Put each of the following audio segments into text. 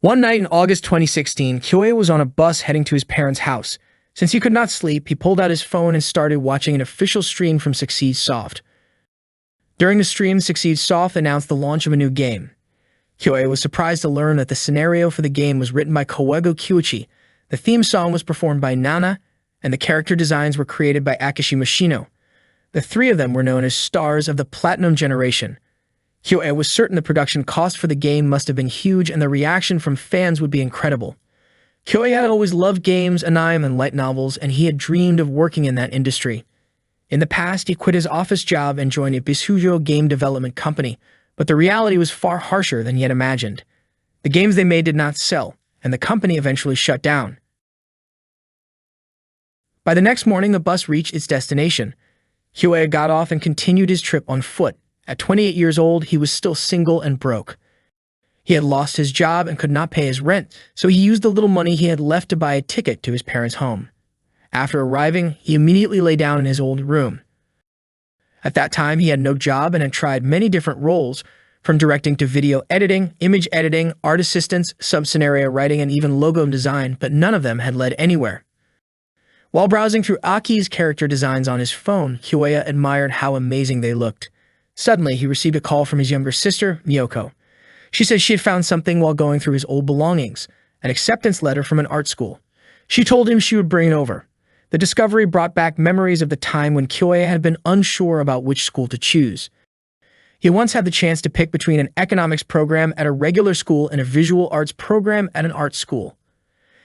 One night in August 2016, Kyoei was on a bus heading to his parents' house. Since he could not sleep, he pulled out his phone and started watching an official stream from Succeed Soft. During the stream, Succeed Soft announced the launch of a new game. Kyoei was surprised to learn that the scenario for the game was written by Koego Kyuichi, the theme song was performed by Nana, and the character designs were created by Akishi Mashino. The three of them were known as stars of the Platinum Generation. Kyoei was certain the production cost for the game must have been huge and the reaction from fans would be incredible. Kyoei had always loved games, anime, and light novels, and he had dreamed of working in that industry. In the past, he quit his office job and joined a Bisujo game development company, but the reality was far harsher than he had imagined. The games they made did not sell, and the company eventually shut down. By the next morning, the bus reached its destination. Kyoei got off and continued his trip on foot. At 28 years old, he was still single and broke. He had lost his job and could not pay his rent, so he used the little money he had left to buy a ticket to his parents' home. After arriving, he immediately lay down in his old room. At that time, he had no job and had tried many different roles, from directing to video editing, image editing, art assistance, sub-scenario writing, and even logo design, but none of them had led anywhere. While browsing through Aki's character designs on his phone, Kyoei admired how amazing they looked. Suddenly, he received a call from his younger sister, Miyoko. She said she had found something while going through his old belongings, an acceptance letter from an art school. She told him she would bring it over. The discovery brought back memories of the time when Kyoei had been unsure about which school to choose. He once had the chance to pick between an economics program at a regular school and a visual arts program at an art school.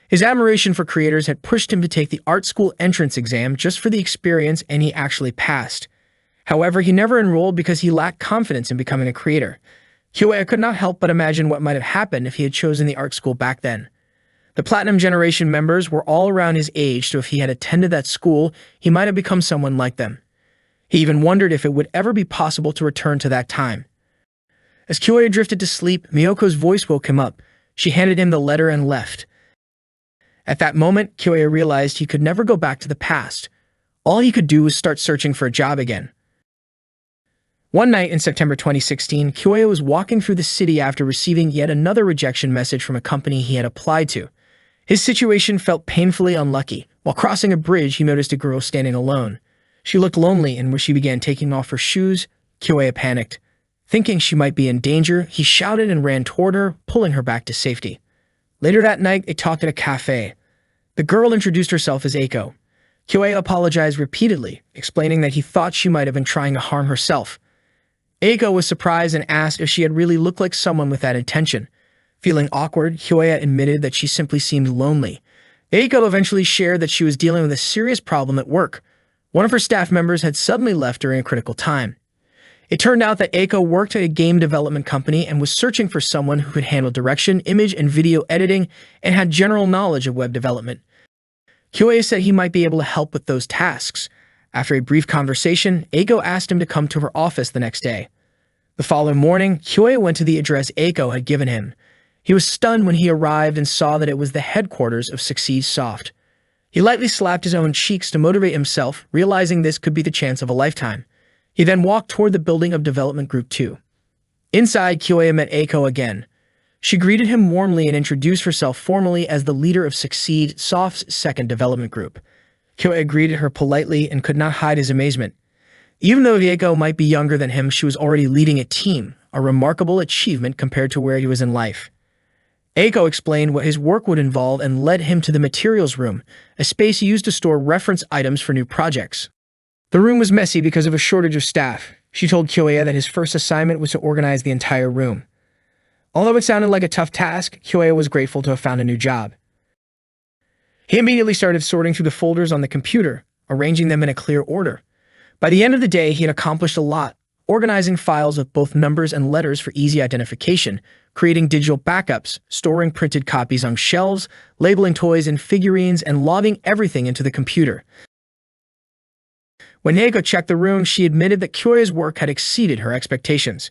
His admiration for creators had pushed him to take the art school entrance exam just for the experience, and he actually passed. However, he never enrolled because he lacked confidence in becoming a creator. Kyoei could not help but imagine what might have happened if he had chosen the art school back then. The Platinum Generation members were all around his age, so if he had attended that school, he might have become someone like them. He even wondered if it would ever be possible to return to that time. As Kyoei drifted to sleep, Miyoko's voice woke him up. She handed him the letter and left. At that moment, Kyoei realized he could never go back to the past. All he could do was start searching for a job again. One night in September 2016, Kyoei was walking through the city after receiving yet another rejection message from a company he had applied to. His situation felt painfully unlucky. While crossing a bridge, he noticed a girl standing alone. She looked lonely, and when she began taking off her shoes, Kyoei panicked. Thinking she might be in danger, he shouted and ran toward her, pulling her back to safety. Later that night, they talked at a cafe. The girl introduced herself as Eiko. Kyoei apologized repeatedly, explaining that he thought she might have been trying to harm herself. Eiko was surprised and asked if she had really looked like someone with that intention. Feeling awkward, Kyoei admitted that she simply seemed lonely. Eiko eventually shared that she was dealing with a serious problem at work. One of her staff members had suddenly left during a critical time. It turned out that Eiko worked at a game development company and was searching for someone who could handle direction, image, and video editing and had general knowledge of web development. Kyoei said he might be able to help with those tasks. After a brief conversation, Eiko asked him to come to her office the next day. The following morning, Kyoei went to the address Eiko had given him. He was stunned when he arrived and saw that it was the headquarters of Succeed Soft. He lightly slapped his own cheeks to motivate himself, realizing this could be the chance of a lifetime. He then walked toward the building of Development Group 2. Inside, Kyoei met Eiko again. She greeted him warmly and introduced herself formally as the leader of Succeed Soft's second development group. Kyoei greeted her politely and could not hide his amazement. Even though Eiko might be younger than him, she was already leading a team, a remarkable achievement compared to where he was in life. Eiko explained what his work would involve and led him to the materials room, a space used to store reference items for new projects. The room was messy because of a shortage of staff. She told Kyoei that his first assignment was to organize the entire room. Although it sounded like a tough task, Kyoei was grateful to have found a new job. He immediately started sorting through the folders on the computer, arranging them in a clear order. By the end of the day, he had accomplished a lot, organizing files with both numbers and letters for easy identification, creating digital backups, storing printed copies on shelves, labeling toys and figurines, and logging everything into the computer. When Eiko checked the room, she admitted that Kyoei's work had exceeded her expectations.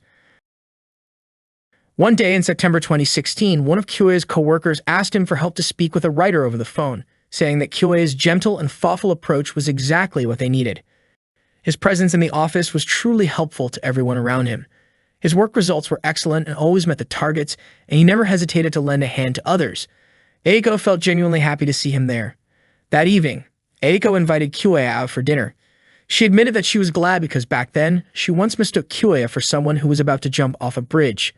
One day in September 2016, one of Kyoei's co-workers asked him for help to speak with a writer over the phone, saying that Kyoei's gentle and thoughtful approach was exactly what they needed. His presence in the office was truly helpful to everyone around him. His work results were excellent and always met the targets, and he never hesitated to lend a hand to others. Eiko felt genuinely happy to see him there. That evening, Eiko invited Kyoya out for dinner. She admitted that she was glad because back then, she once mistook Kyoya for someone who was about to jump off a bridge.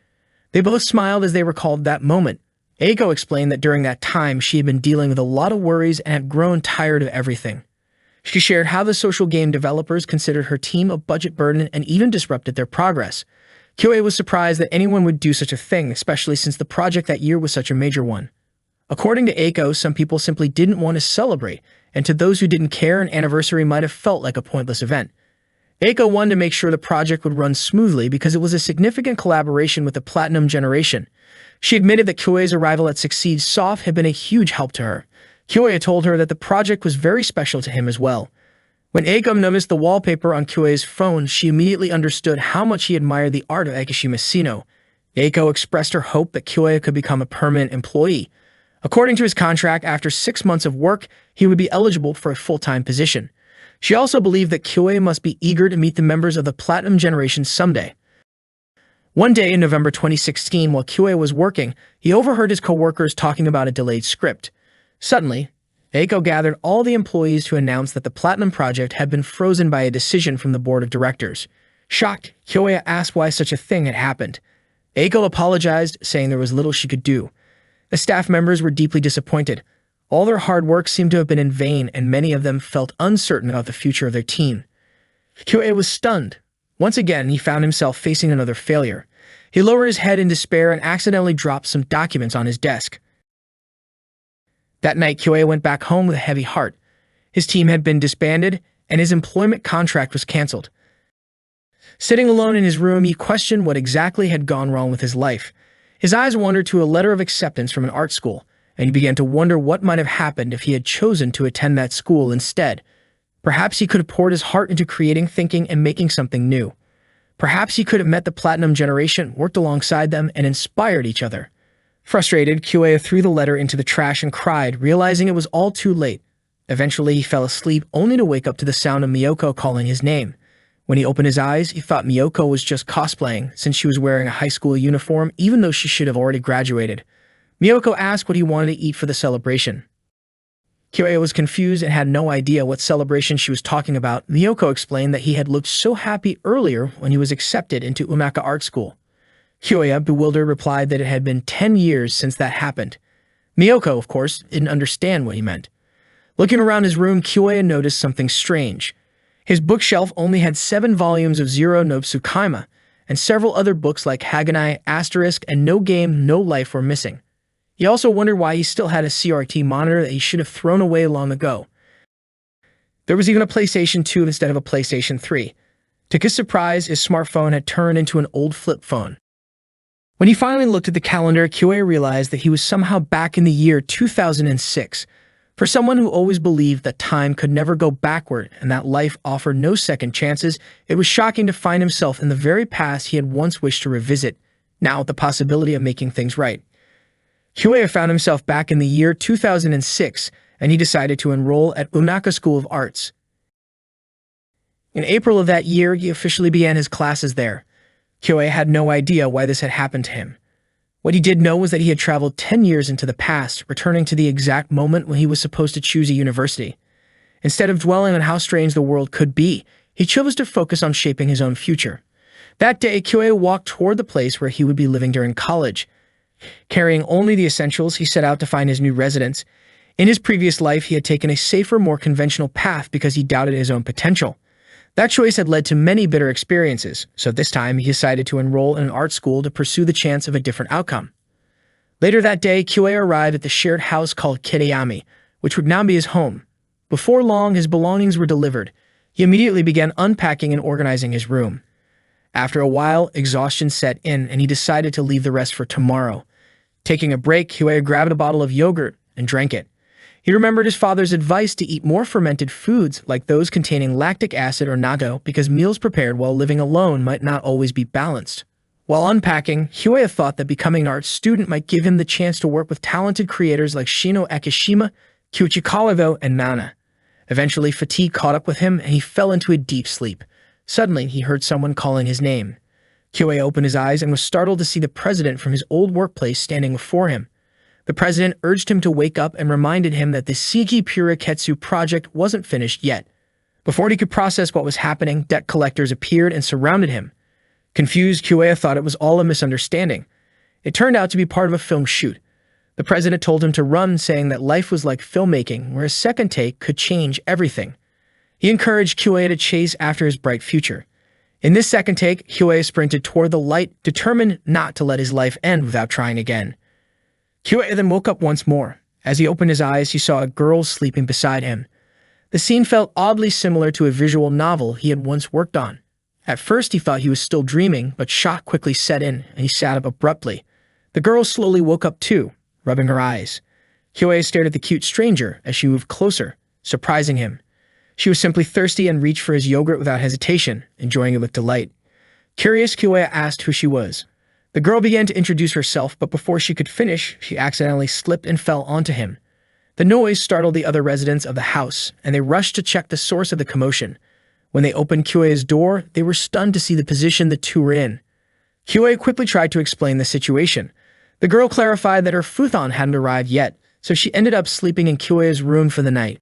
They both smiled as they recalled that moment. Eiko explained that during that time, she had been dealing with a lot of worries and had grown tired of everything. She shared how the social game developers considered her team a budget burden and even disrupted their progress. Kyoya was surprised that anyone would do such a thing, especially since the project that year was such a major one. According to Eiko, some people simply didn't want to celebrate, and to those who didn't care, an anniversary might have felt like a pointless event. Eiko wanted to make sure the project would run smoothly because it was a significant collaboration with the Platinum Generation. She admitted that Kyoya's arrival at Succeed Soft had been a huge help to her. Kyoya told her that the project was very special to him as well. When Eiko noticed the wallpaper on Kyoya's phone, she immediately understood how much he admired the art of Akishima Sino. Eiko expressed her hope that Kyoya could become a permanent employee. According to his contract, after 6 months of work, he would be eligible for a full-time position. She also believed that Kyoya must be eager to meet the members of the Platinum Generation someday. One day in November 2016, while Kyoya was working, he overheard his coworkers talking about a delayed script. Suddenly, Eiko gathered all the employees to announce that the Platinum Project had been frozen by a decision from the board of directors. Shocked, Kyoya asked why such a thing had happened. Eiko apologized, saying there was little she could do. The staff members were deeply disappointed. All their hard work seemed to have been in vain, and many of them felt uncertain about the future of their team. Kyoya was stunned. Once again, he found himself facing another failure. He lowered his head in despair and accidentally dropped some documents on his desk. That night, Kyoya went back home with a heavy heart. His team had been disbanded, and his employment contract was canceled. Sitting alone in his room, he questioned what exactly had gone wrong with his life. His eyes wandered to a letter of acceptance from an art school, and he began to wonder what might have happened if he had chosen to attend that school instead. Perhaps he could have poured his heart into creating, thinking, and making something new. Perhaps he could have met the Platinum Generation, worked alongside them, and inspired each other. Frustrated, Kyoya threw the letter into the trash and cried, realizing it was all too late. Eventually, he fell asleep, only to wake up to the sound of Miyoko calling his name. When he opened his eyes, he thought Miyoko was just cosplaying, since she was wearing a high school uniform, even though she should have already graduated. Miyoko asked what he wanted to eat for the celebration. Kyoya was confused and had no idea what celebration she was talking about. Miyoko explained that he had looked so happy earlier when he was accepted into Umaka Art School. Kyoya, bewildered, replied that it had been 10 years since that happened. Miyoko, of course, didn't understand what he meant. Looking around his room, Kyoya noticed something strange. His bookshelf only had 7 volumes of Zero no Tsukaima, and several other books like Haganai, Asterisk, and No Game, No Life were missing. He also wondered why he still had a CRT monitor that he should have thrown away long ago. There was even a PlayStation 2 instead of a PlayStation 3. To his surprise, his smartphone had turned into an old flip phone. When he finally looked at the calendar, Kyoya realized that he was somehow back in the year 2006. For someone who always believed that time could never go backward and that life offered no second chances, it was shocking to find himself in the very past he had once wished to revisit, now with the possibility of making things right. Kyoya found himself back in the year 2006, and he decided to enroll at Umaka School of Arts. In April of that year, he officially began his classes there. Kyoya had no idea why this had happened to him. What he did know was that he had traveled 10 years into the past, returning to the exact moment when he was supposed to choose a university. Instead of dwelling on how strange the world could be, he chose to focus on shaping his own future. That day, Kyoya walked toward the place where he would be living during college. Carrying only the essentials, he set out to find his new residence. In his previous life, he had taken a safer, more conventional path because he doubted his own potential. That choice had led to many bitter experiences, so this time he decided to enroll in an art school to pursue the chance of a different outcome. Later that day, Kyoya arrived at the shared house called Kiriyami, which would now be his home. Before long, his belongings were delivered. He immediately began unpacking and organizing his room. After a while, exhaustion set in, and he decided to leave the rest for tomorrow. Taking a break, Kyoya grabbed a bottle of yogurt and drank it. He remembered his father's advice to eat more fermented foods like those containing lactic acid or natto because meals prepared while living alone might not always be balanced. While unpacking, Kyoya thought that becoming an art student might give him the chance to work with talented creators like Shino Akishima, Kyuichi Kawago, and Nana. Eventually, fatigue caught up with him and he fell into a deep sleep. Suddenly, he heard someone calling his name. Kyoei opened his eyes and was startled to see the president from his old workplace standing before him. The president urged him to wake up and reminded him that the Seiki Pura Ketsu project wasn't finished yet. Before he could process what was happening, debt collectors appeared and surrounded him. Confused, Kyoei thought it was all a misunderstanding. It turned out to be part of a film shoot. The president told him to run, saying that life was like filmmaking, where a second take could change everything. He encouraged Kyoei to chase after his bright future. In this second take, Kyoei sprinted toward the light, determined not to let his life end without trying again. Kyoei then woke up once more. As he opened his eyes, he saw a girl sleeping beside him. The scene felt oddly similar to a visual novel he had once worked on. At first, he thought he was still dreaming, but shock quickly set in, and he sat up abruptly. The girl slowly woke up too, rubbing her eyes. Kyoei stared at the cute stranger as she moved closer, surprising him. She was simply thirsty and reached for his yogurt without hesitation, enjoying it with delight. Curious, Kyoei asked who she was. The girl began to introduce herself, but before she could finish, she accidentally slipped and fell onto him. The noise startled the other residents of the house, and they rushed to check the source of the commotion. When they opened Kyoei's door, they were stunned to see the position the two were in. Kyoei quickly tried to explain the situation. The girl clarified that her futon hadn't arrived yet, so she ended up sleeping in Kyoei's room for the night.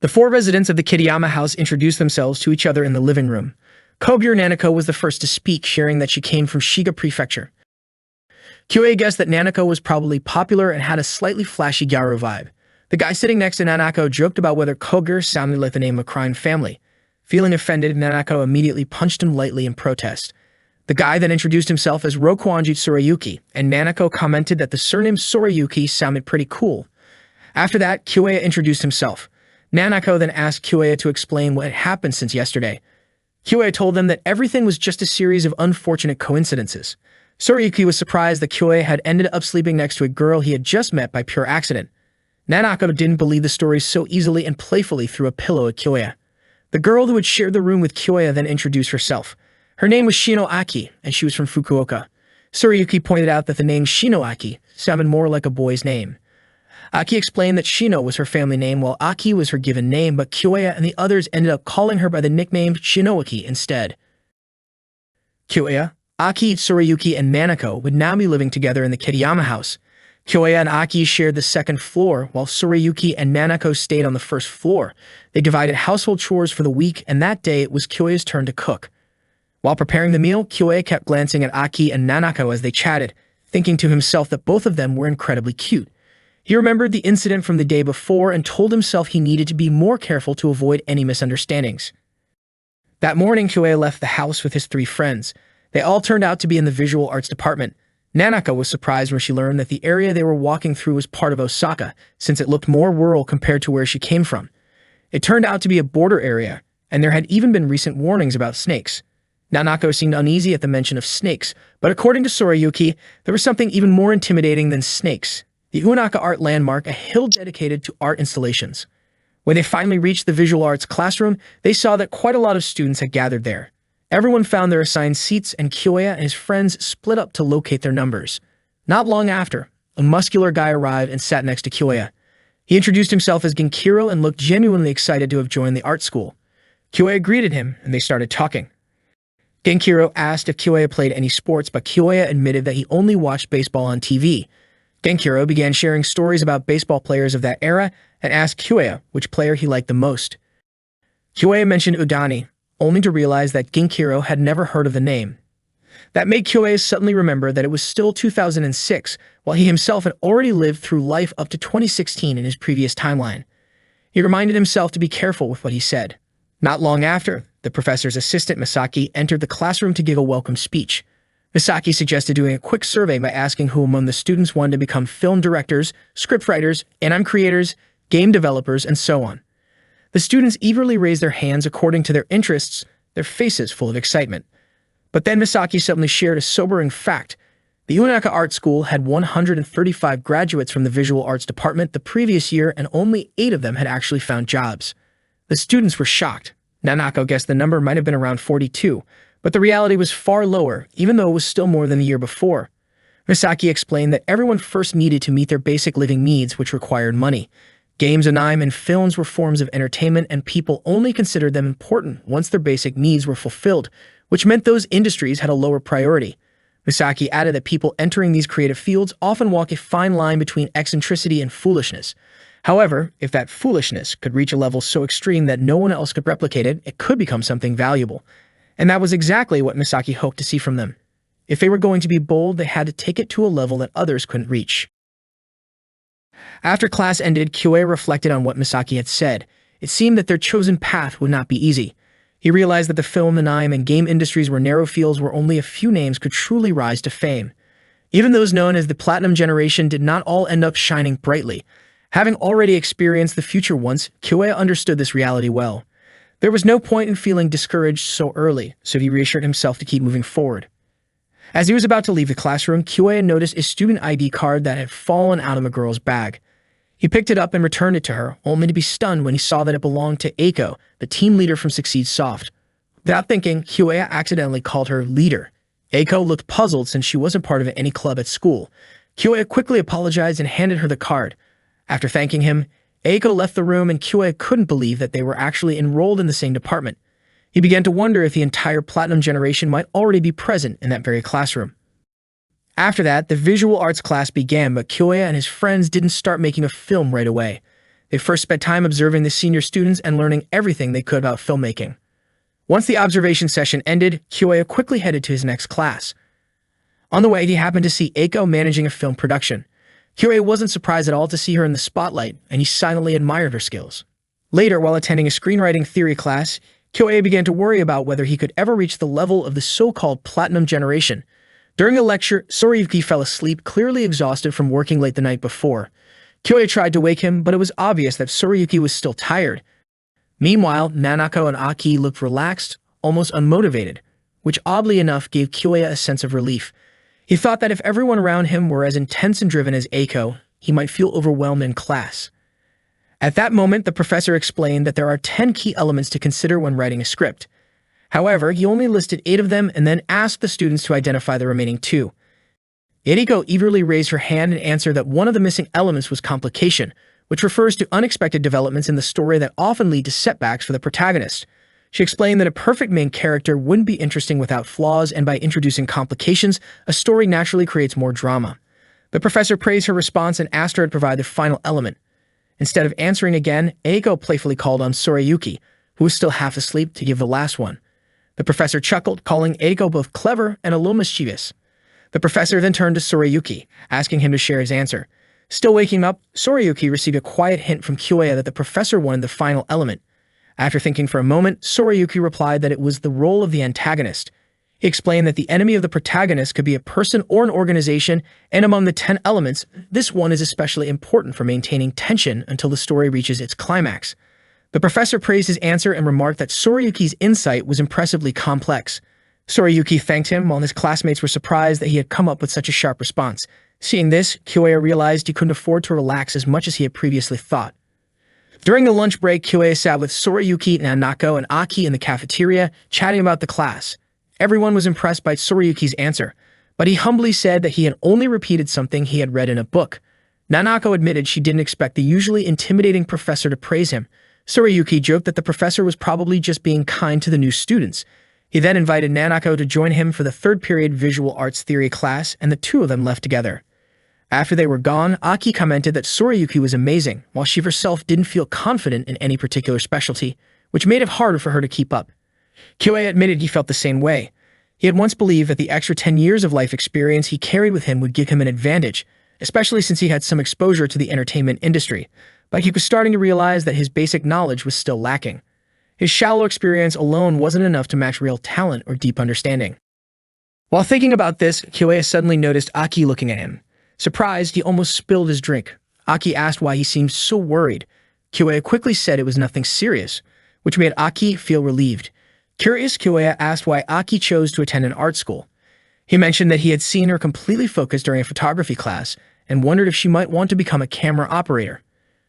The four residents of the Kitayama house introduced themselves to each other in the living room. Kogure Nanako was the first to speak, sharing that she came from Shiga Prefecture. Kyoei guessed that Nanako was probably popular and had a slightly flashy Gyaru vibe. The guy sitting next to Nanako joked about whether Kogure sounded like the name of a crime family. Feeling offended, Nanako immediately punched him lightly in protest. The guy then introduced himself as Rokuanji Tsurayuki, and Nanako commented that the surname Tsurayuki sounded pretty cool. After that, Kyoei introduced himself. Nanako then asked Kyoei to explain what had happened since yesterday. Kyoei told them that everything was just a series of unfortunate coincidences. Tsurayuki was surprised that Kyoei had ended up sleeping next to a girl he had just met by pure accident. Nanako didn't believe the story so easily and playfully threw a pillow at Kyoei. The girl who had shared the room with Kyoei then introduced herself. Her name was Shino Aki, and she was from Fukuoka. Tsurayuki pointed out that the name Shino Aki sounded more like a boy's name. Aki explained that Shino was her family name while Aki was her given name, but Kyoei and the others ended up calling her by the nickname Shinoaki instead. Kyoei, Aki, Tsurayuki, and Nanako would now be living together in the Kitayama house. Kyoei and Aki shared the second floor, while Tsurayuki and Nanako stayed on the first floor. They divided household chores for the week, and that day it was Kyoei's turn to cook. While preparing the meal, Kyoei kept glancing at Aki and Nanako as they chatted, thinking to himself that both of them were incredibly cute. He remembered the incident from the day before and told himself he needed to be more careful to avoid any misunderstandings. That morning, Kyoei left the house with his three friends. They all turned out to be in the visual arts department. Nanako was surprised when she learned that the area they were walking through was part of Osaka, since it looked more rural compared to where she came from. It turned out to be a border area, and there had even been recent warnings about snakes. Nanako seemed uneasy at the mention of snakes, but according to Tsurayuki, there was something even more intimidating than snakes. The Unaka Art Landmark, a hill dedicated to art installations. When they finally reached the visual arts classroom, they saw that quite a lot of students had gathered there. Everyone found their assigned seats, and Kyoei and his friends split up to locate their numbers. Not long after, a muscular guy arrived and sat next to Kyoei. He introduced himself as Genkiro and looked genuinely excited to have joined the art school. Kyoei greeted him, and they started talking. Genkiro asked if Kyoei played any sports, but Kyoei admitted that he only watched baseball on TV. Genkiro began sharing stories about baseball players of that era and asked Kyoei which player he liked the most. Kyoei mentioned Udani, only to realize that Genkiro had never heard of the name. That made Kyoei suddenly remember that it was still 2006, while he himself had already lived through life up to 2016 in his previous timeline. He reminded himself to be careful with what he said. Not long after, the professor's assistant Misaki entered the classroom to give a welcome speech. Misaki suggested doing a quick survey by asking who among the students wanted to become film directors, scriptwriters, anime creators, game developers, and so on. The students eagerly raised their hands according to their interests, their faces full of excitement. But then Misaki suddenly shared a sobering fact. The Unaka Art School had 135 graduates from the visual arts department the previous year, and only 8 of them had actually found jobs. The students were shocked. Nanako guessed the number might have been around 42, but the reality was far lower, even though it was still more than the year before. Misaki explained that everyone first needed to meet their basic living needs, which required money. Games, anime, and films were forms of entertainment, and people only considered them important once their basic needs were fulfilled, which meant those industries had a lower priority. Misaki added that people entering these creative fields often walk a fine line between eccentricity and foolishness. However, if that foolishness could reach a level so extreme that no one else could replicate it, it could become something valuable. And that was exactly what Misaki hoped to see from them. If they were going to be bold, they had to take it to a level that others couldn't reach. After class ended, Kyoei reflected on what Misaki had said. It seemed that their chosen path would not be easy. He realized that the film, anime, and game industries were narrow fields where only a few names could truly rise to fame. Even those known as the Platinum Generation did not all end up shining brightly. Having already experienced the future once, Kyoei understood this reality well. There was no point in feeling discouraged so early, so he reassured himself to keep moving forward. As he was about to leave the classroom, Kyoei noticed a student ID card that had fallen out of a girl's bag. He picked it up and returned it to her, only to be stunned when he saw that it belonged to Eiko, the team leader from Succeed Soft. Without thinking, Kyoei accidentally called her leader. Eiko looked puzzled since she wasn't part of any club at school. Kyoei quickly apologized and handed her the card. After thanking him, Eiko left the room and Kyoei couldn't believe that they were actually enrolled in the same department. He began to wonder if the entire Platinum Generation might already be present in that very classroom. After that, the visual arts class began, but Kyoei and his friends didn't start making a film right away. They first spent time observing the senior students and learning everything they could about filmmaking. Once the observation session ended, Kyoei quickly headed to his next class. On the way, he happened to see Eiko managing a film production. Kyoei wasn't surprised at all to see her in the spotlight, and he silently admired her skills. Later, while attending a screenwriting theory class, Kyoei began to worry about whether he could ever reach the level of the so-called Platinum Generation. During a lecture, Soriyuki fell asleep, clearly exhausted from working late the night before. Kyoei tried to wake him, but it was obvious that Soriyuki was still tired. Meanwhile, Nanako and Aki looked relaxed, almost unmotivated, which oddly enough gave Kyoei a sense of relief. He thought that if everyone around him were as intense and driven as Eiko, he might feel overwhelmed in class. At that moment, the professor explained that there are 10 key elements to consider when writing a script. However, he only listed 8 of them and then asked the students to identify the remaining 2. Eriko eagerly raised her hand and answered that one of the missing elements was complication, which refers to unexpected developments in the story that often lead to setbacks for the protagonist. She explained that a perfect main character wouldn't be interesting without flaws, and by introducing complications, a story naturally creates more drama. The professor praised her response and asked her to provide the final element. Instead of answering again, Eiko playfully called on Soriyuki, who was still half asleep, to give the last one. The professor chuckled, calling Eiko both clever and a little mischievous. The professor then turned to Soriyuki, asking him to share his answer. Still waking up, Soriyuki received a quiet hint from Kyoei that the professor wanted the final element. After thinking for a moment, Soriyuki replied that it was the role of the antagonist. He explained that the enemy of the protagonist could be a person or an organization, and among the 10 elements, this one is especially important for maintaining tension until the story reaches its climax. The professor praised his answer and remarked that Soriyuki's insight was impressively complex. Soriyuki thanked him, while his classmates were surprised that he had come up with such a sharp response. Seeing this, Kyoei realized he couldn't afford to relax as much as he had previously thought. During the lunch break, Kyoei sat with Soriyuki, Nanako, and Aki in the cafeteria, chatting about the class. Everyone was impressed by Soriyuki's answer, but he humbly said that he had only repeated something he had read in a book. Nanako admitted she didn't expect the usually intimidating professor to praise him. Soriyuki joked that the professor was probably just being kind to the new students. He then invited Nanako to join him for the third period visual arts theory class, and the two of them left together. After they were gone, Aki commented that Soriyuki was amazing, while she herself didn't feel confident in any particular specialty, which made it harder for her to keep up. Kyoei admitted he felt the same way. He had once believed that the extra 10 years of life experience he carried with him would give him an advantage, especially since he had some exposure to the entertainment industry, but he was starting to realize that his basic knowledge was still lacking. His shallow experience alone wasn't enough to match real talent or deep understanding. While thinking about this, Kyoei suddenly noticed Aki looking at him. Surprised, he almost spilled his drink. Aki asked why he seemed so worried. Kyoei quickly said it was nothing serious, which made Aki feel relieved. Curious, Kyoei asked why Aki chose to attend an art school. He mentioned that he had seen her completely focused during a photography class and wondered if she might want to become a camera operator.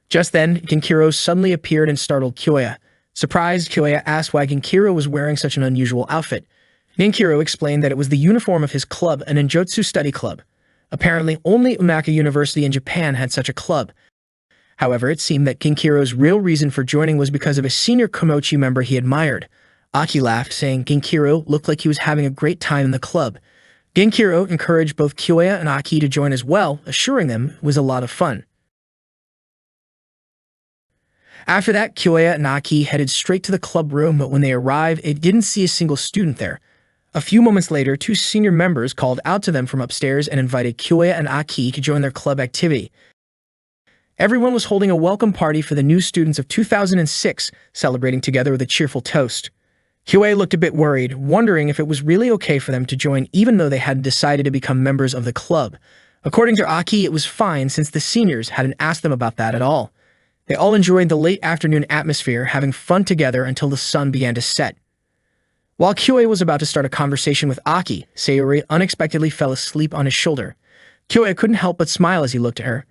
Just then, Genkiro suddenly appeared and startled Kyoei. Surprised, Kyoei asked why Genkiro was wearing such an unusual outfit. Genkiro explained that it was the uniform of his club, an Ninjutsu study club. Apparently, only Umaka University in Japan had such a club. However, it seemed that Ginkiro's real reason for joining was because of a senior Komochi member he admired. Aki laughed, saying Ginkiro looked like he was having a great time in the club. Ginkiro encouraged both Kyoya and Aki to join as well, assuring them it was a lot of fun. After that, Kyoya and Aki headed straight to the club room, but when they arrived, it didn't see a single student there. A few moments later, two senior members called out to them from upstairs and invited Kyoya and Aki to join their club activity. Everyone was holding a welcome party for the new students of 2006, celebrating together with a cheerful toast. Kyoya looked a bit worried, wondering if it was really okay for them to join even though they hadn't decided to become members of the club. According to Aki, it was fine since the seniors hadn't asked them about that at all. They all enjoyed the late afternoon atmosphere, having fun together until the sun began to set. While Kyoya was about to start a conversation with Aki, Sayori unexpectedly fell asleep on his shoulder. Kyoya couldn't help but smile as he looked at her.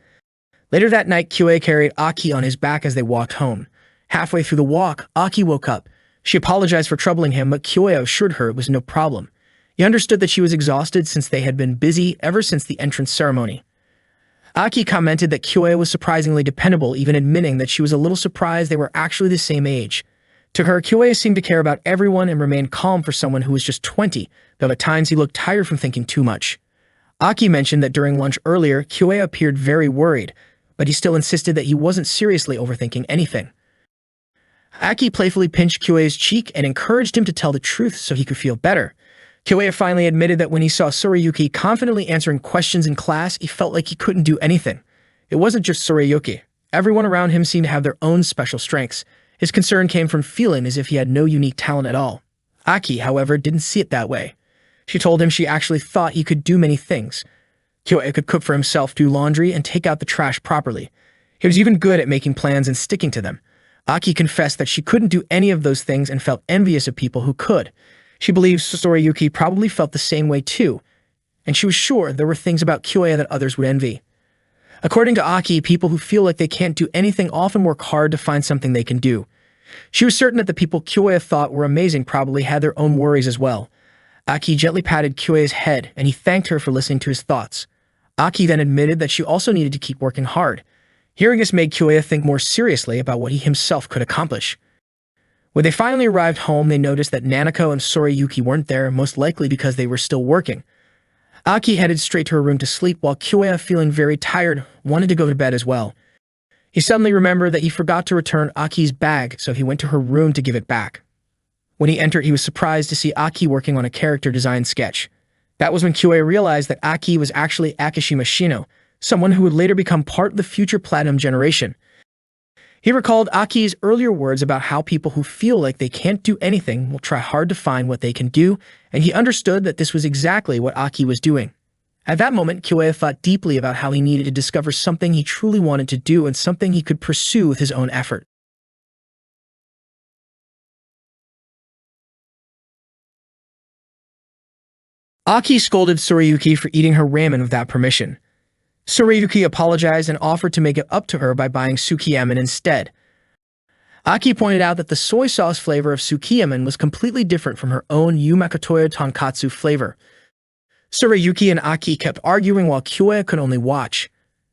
Later that night, Kyoya carried Aki on his back as they walked home. Halfway through the walk, Aki woke up. She apologized for troubling him, but Kyoya assured her it was no problem. He understood that she was exhausted since they had been busy ever since the entrance ceremony. Aki commented that Kyoya was surprisingly dependable, even admitting that she was a little surprised they were actually the same age. To her, Kyoya seemed to care about everyone and remained calm for someone who was just 20, though at times he looked tired from thinking too much. Aki mentioned that during lunch earlier, Kyoya appeared very worried, but he still insisted that he wasn't seriously overthinking anything. Aki playfully pinched Kyoya's cheek and encouraged him to tell the truth so he could feel better. Kyoya finally admitted that when he saw Tsurayuki confidently answering questions in class, he felt like he couldn't do anything. It wasn't just Tsurayuki. Everyone around him seemed to have their own special strengths. His concern came from feeling as if he had no unique talent at all. Aki, however, didn't see it that way. She told him she actually thought he could do many things. Kyoya could cook for himself, do laundry, and take out the trash properly. He was even good at making plans and sticking to them. Aki confessed that she couldn't do any of those things and felt envious of people who could. She believed Tsurayuki probably felt the same way too, and she was sure there were things about Kyoya that others would envy. According to Aki, people who feel like they can't do anything often work hard to find something they can do. She was certain that the people Kyoya thought were amazing probably had their own worries as well. Aki gently patted Kyoya's head, and he thanked her for listening to his thoughts. Aki then admitted that she also needed to keep working hard. Hearing this made Kyoya think more seriously about what he himself could accomplish. When they finally arrived home, they noticed that Nanako and Tsurayuki weren't there, most likely because they were still working. Aki headed straight to her room to sleep, while Kyoya, feeling very tired, wanted to go to bed as well. He suddenly remembered that he forgot to return Aki's bag, so he went to her room to give it back. When he entered, he was surprised to see Aki working on a character design sketch. That was when Kyoya realized that Aki was actually Akishima Shino, someone who would later become part of the future Platinum generation. He recalled Aki's earlier words about how people who feel like they can't do anything will try hard to find what they can do, and he understood that this was exactly what Aki was doing. At that moment, Kyoya thought deeply about how he needed to discover something he truly wanted to do and something he could pursue with his own effort. Aki scolded Tsurayuki for eating her ramen without permission. Tsurayuki apologized and offered to make it up to her by buying sukiymen instead. Aki pointed out that the soy sauce flavor of sukiymen was completely different from her own Yu Makotoya tonkatsu flavor. Tsurayuki and Aki kept arguing while Kyoya could only watch.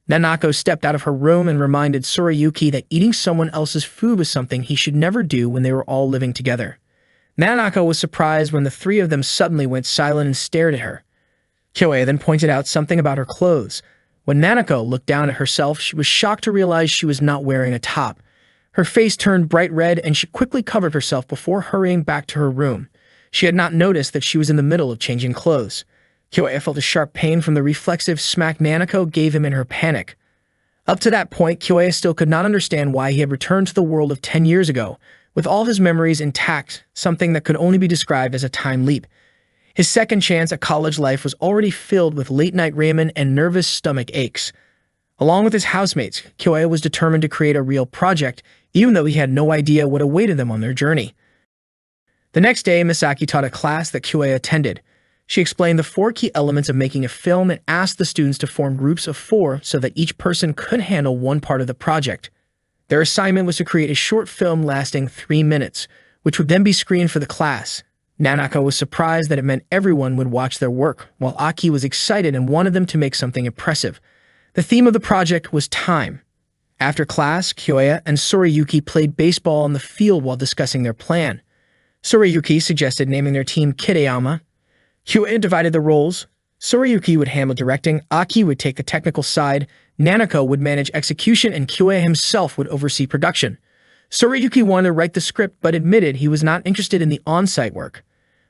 Nanako stepped out of her room and reminded Tsurayuki that eating someone else's food was something he should never do when they were all living together. Nanako was surprised when the three of them suddenly went silent and stared at her. Kyoya then pointed out something about her clothes. When Nanako looked down at herself, she was shocked to realize she was not wearing a top. Her face turned bright red and she quickly covered herself before hurrying back to her room. She had not noticed that she was in the middle of changing clothes. Kyoya felt a sharp pain from the reflexive smack Nanako gave him in her panic. Up to that point, Kyoya still could not understand why he had returned to the world of 10 years ago, with all his memories intact, something that could only be described as a time leap. His second chance at college life was already filled with late-night ramen and nervous stomach aches. Along with his housemates, Kyoya was determined to create a real project, even though he had no idea what awaited them on their journey. The next day, Misaki taught a class that Kyoya attended. She explained the 4 key elements of making a film and asked the students to form groups of 4 so that each person could handle one part of the project. Their assignment was to create a short film lasting 3 minutes, which would then be screened for the class. Nanako was surprised that it meant everyone would watch their work, while Aki was excited and wanted them to make something impressive. The theme of the project was time. After class, Kyoya and Sorayuki played baseball on the field while discussing their plan. Sorayuki suggested naming their team Kitayama. Kyoya divided the roles. Sorayuki would handle directing, Aki would take the technical side, Nanako would manage execution, and Kyoya himself would oversee production. Sorayuki wanted to write the script but admitted he was not interested in the on-site work.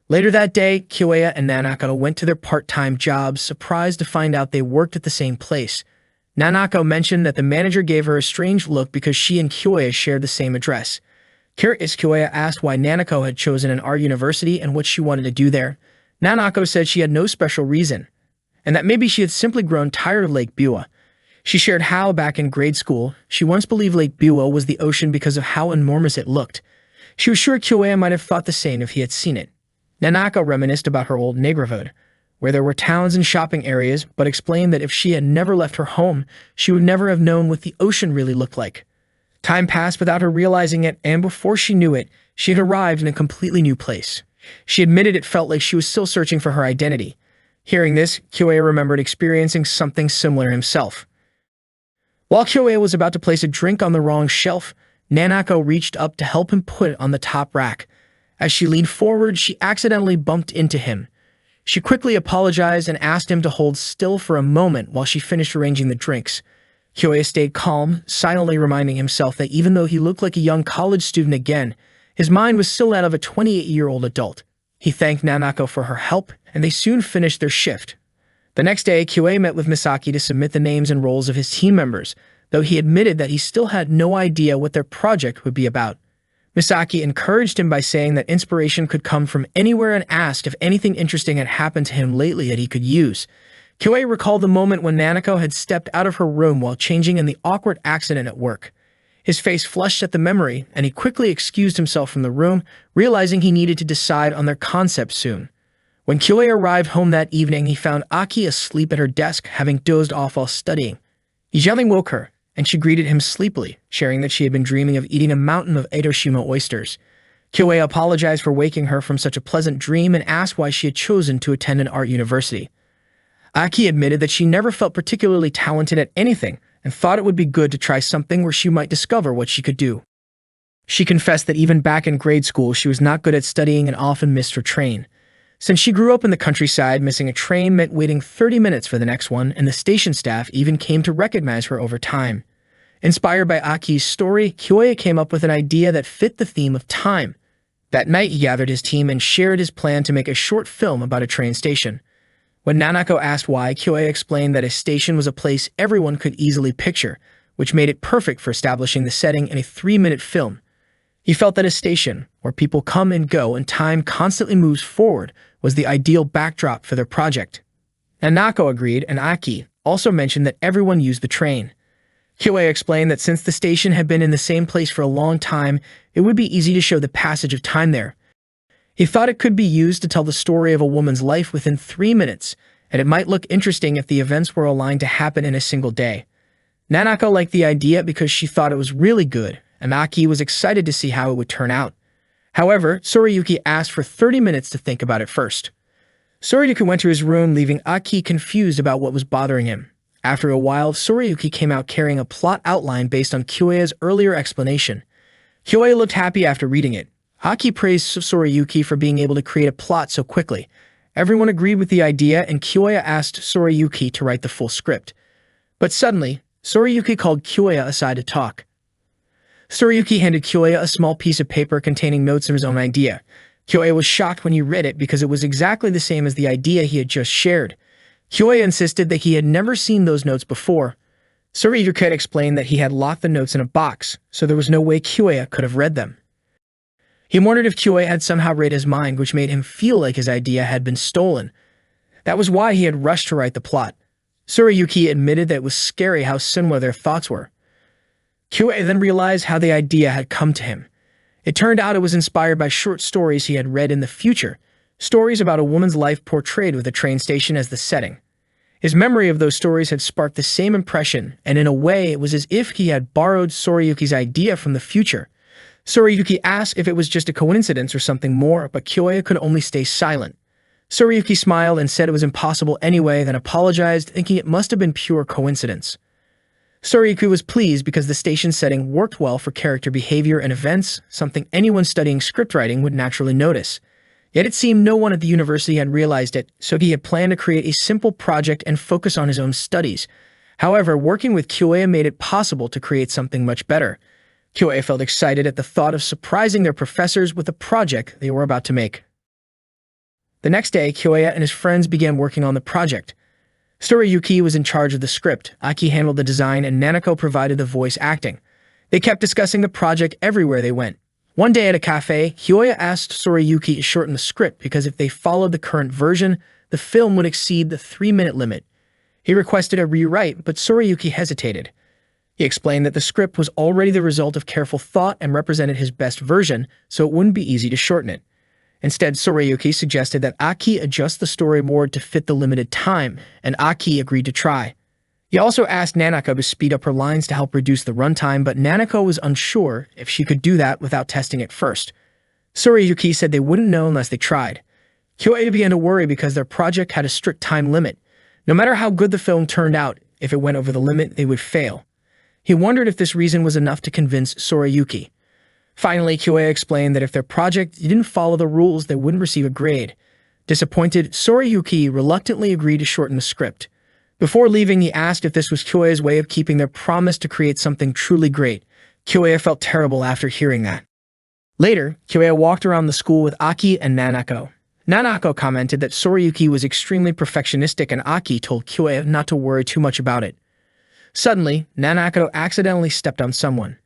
Later that day, Kyoya and Nanako went to their part-time jobs, surprised to find out they worked at the same place. Nanako mentioned that the manager gave her a strange look because she and Kyoya shared the same address. Curious, Kyoya asked why Nanako had chosen an art university and what she wanted to do there. Nanako said she had no special reason, and that maybe she had simply grown tired of Lake Biwa. She shared how, back in grade school, she once believed Lake Biwa was the ocean because of how enormous it looked. She was sure Kyoya might have thought the same if he had seen it. Nanako reminisced about her old neighborhood, where there were towns and shopping areas, but explained that if she had never left her home, she would never have known what the ocean really looked like. Time passed without her realizing it, and before she knew it, she had arrived in a completely new place. She admitted it felt like she was still searching for her identity. Hearing this, Kyoya remembered experiencing something similar himself. While Kyoya was about to place a drink on the wrong shelf, Nanako reached up to help him put it on the top rack. As she leaned forward, she accidentally bumped into him. She quickly apologized and asked him to hold still for a moment while she finished arranging the drinks. Kyoya stayed calm, silently reminding himself that even though he looked like a young college student again, his mind was still that of a 28-year-old adult. He thanked Nanako for her help, and they soon finished their shift. The next day, Kyoya met with Misaki to submit the names and roles of his team members, though he admitted that he still had no idea what their project would be about. Misaki encouraged him by saying that inspiration could come from anywhere and asked if anything interesting had happened to him lately that he could use. Kyoya recalled the moment when Nanako had stepped out of her room while changing in the awkward accident at work. His face flushed at the memory, and he quickly excused himself from the room, realizing he needed to decide on their concept soon. When Kyoya arrived home that evening, he found Aki asleep at her desk, having dozed off while studying. He gently woke her, and she greeted him sleepily, sharing that she had been dreaming of eating a mountain of Edoshima oysters. Kyoya apologized for waking her from such a pleasant dream and asked why she had chosen to attend an art university. Aki admitted that she never felt particularly talented at anything and thought it would be good to try something where she might discover what she could do. She confessed that even back in grade school, she was not good at studying and often missed her train. Since she grew up in the countryside, missing a train meant waiting 30 minutes for the next one, and the station staff even came to recognize her over time. Inspired by Aki's story, Kyoya came up with an idea that fit the theme of time. That night, he gathered his team and shared his plan to make a short film about a train station. When Nanako asked why, Kyoya explained that a station was a place everyone could easily picture, which made it perfect for establishing the setting in a 3-minute film. He felt that a station, where people come and go and time constantly moves forward, was the ideal backdrop for their project. Nanako agreed, and Aki also mentioned that everyone used the train. Kyoya explained that since the station had been in the same place for a long time, it would be easy to show the passage of time there. He thought it could be used to tell the story of a woman's life within 3 minutes, and it might look interesting if the events were aligned to happen in a single day. Nanako liked the idea because she thought it was really good, and Aki was excited to see how it would turn out. However, Sorayuki asked for 30 minutes to think about it first. Sorayuki went to his room, leaving Aki confused about what was bothering him. After a while, Sorayuki came out carrying a plot outline based on Kyoya's earlier explanation. Kyoya looked happy after reading it. Aki praised Sorayuki for being able to create a plot so quickly. Everyone agreed with the idea, and Kyoya asked Sorayuki to write the full script. But suddenly, Sorayuki called Kyoya aside to talk. Sorayuki handed Kyoya a small piece of paper containing notes of his own idea. Kyoya was shocked when he read it because it was exactly the same as the idea he had just shared. Kyoya insisted that he had never seen those notes before. Sorayuki explained that he had locked the notes in a box, so there was no way Kyoya could have read them. He wondered if Kyoya had somehow read his mind, which made him feel like his idea had been stolen. That was why he had rushed to write the plot. Sorayuki admitted that it was scary how similar their thoughts were. Kyoya then realized how the idea had come to him. It turned out it was inspired by short stories he had read in the future, stories about a woman's life portrayed with a train station as the setting. His memory of those stories had sparked the same impression, and in a way it was as if he had borrowed Sorayuki's idea from the future. Sorayuki asked if it was just a coincidence or something more, but Kyoya could only stay silent. Sorayuki smiled and said it was impossible anyway, then apologized, thinking it must have been pure coincidence. Sorayuki was pleased because the station setting worked well for character behavior and events, something anyone studying scriptwriting would naturally notice. Yet it seemed no one at the university had realized it, so he had planned to create a simple project and focus on his own studies. However, working with Kyoya made it possible to create something much better. Kyoya felt excited at the thought of surprising their professors with the project they were about to make. The next day, Kyoya and his friends began working on the project. Sorayuki was in charge of the script, Aki handled the design, and Nanako provided the voice acting. They kept discussing the project everywhere they went. One day at a cafe, Kyoya asked Sorayuki to shorten the script because if they followed the current version, the film would exceed the 3-minute limit. He requested a rewrite, but Sorayuki hesitated. He explained that the script was already the result of careful thought and represented his best version, so it wouldn't be easy to shorten it. Instead, Sorayuki suggested that Aki adjust the storyboard to fit the limited time, and Aki agreed to try. He also asked Nanako to speed up her lines to help reduce the runtime, but Nanako was unsure if she could do that without testing it first. Sorayuki said they wouldn't know unless they tried. Kyoya began to worry because their project had a strict time limit. No matter how good the film turned out, if it went over the limit, they would fail. He wondered if this reason was enough to convince Sorayuki. Finally, Kyoya explained that if their project didn't follow the rules, they wouldn't receive a grade. Disappointed, Sorayuki reluctantly agreed to shorten the script. Before leaving, he asked if this was Kyoya's way of keeping their promise to create something truly great. Kyoya felt terrible after hearing that. Later, Kyoya walked around the school with Aki and Nanako. Nanako commented that Sorayuki was extremely perfectionistic and Aki told Kyoya not to worry too much about it. Suddenly, Nanako accidentally stepped on someone.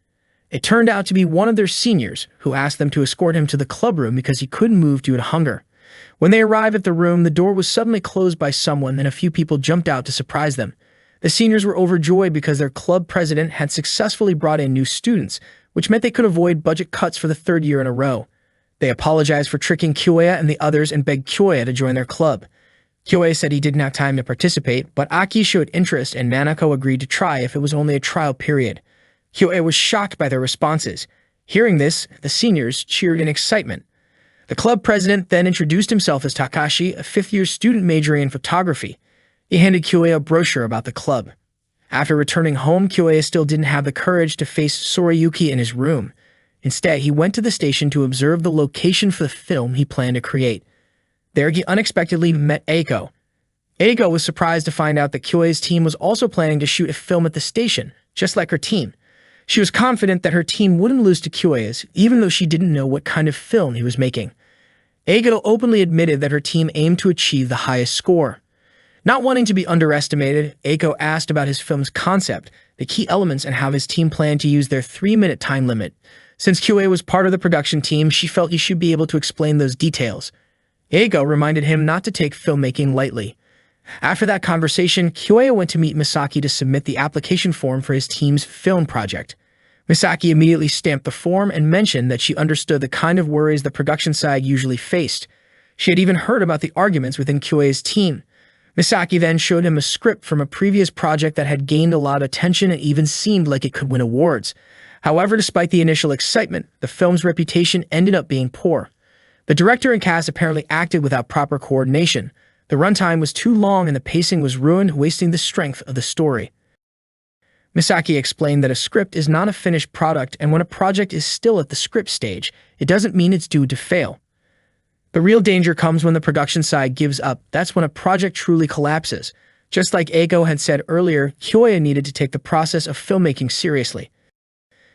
It turned out to be one of their seniors, who asked them to escort him to the club room because he couldn't move due to hunger. When they arrived at the room, the door was suddenly closed by someone and a few people jumped out to surprise them. The seniors were overjoyed because their club president had successfully brought in new students, which meant they could avoid budget cuts for the 3rd year in a row. They apologized for tricking Kyoya and the others and begged Kyoya to join their club. Kyoya said he didn't have time to participate, but Aki showed interest and Nanako agreed to try if it was only a trial period. Kyoya was shocked by their responses. Hearing this, the seniors cheered in excitement. The club president then introduced himself as Takashi, a 5th-year student majoring in photography. He handed Kyoya a brochure about the club. After returning home, Kyoya still didn't have the courage to face Sorayuki in his room. Instead, he went to the station to observe the location for the film he planned to create. There he unexpectedly met Eiko. Eiko was surprised to find out that Kyoya's team was also planning to shoot a film at the station, just like her team. She was confident that her team wouldn't lose to Kyoya's, even though she didn't know what kind of film he was making. Eiko openly admitted that her team aimed to achieve the highest score. Not wanting to be underestimated, Eiko asked about his film's concept, the key elements, and how his team planned to use their 3-minute time limit. Since Kyoya was part of the production team, she felt he should be able to explain those details. Eiko reminded him not to take filmmaking lightly. After that conversation, Kyoya went to meet Misaki to submit the application form for his team's film project. Misaki immediately stamped the form and mentioned that she understood the kind of worries the production side usually faced. She had even heard about the arguments within Kyoya's team. Misaki then showed him a script from a previous project that had gained a lot of attention and even seemed like it could win awards. However, despite the initial excitement, the film's reputation ended up being poor. The director and cast apparently acted without proper coordination. The runtime was too long and the pacing was ruined, wasting the strength of the story. Misaki explained that a script is not a finished product, and when a project is still at the script stage, it doesn't mean it's doomed to fail. The real danger comes when the production side gives up. That's when a project truly collapses. Just like Eiko had said earlier, Kyoya needed to take the process of filmmaking seriously.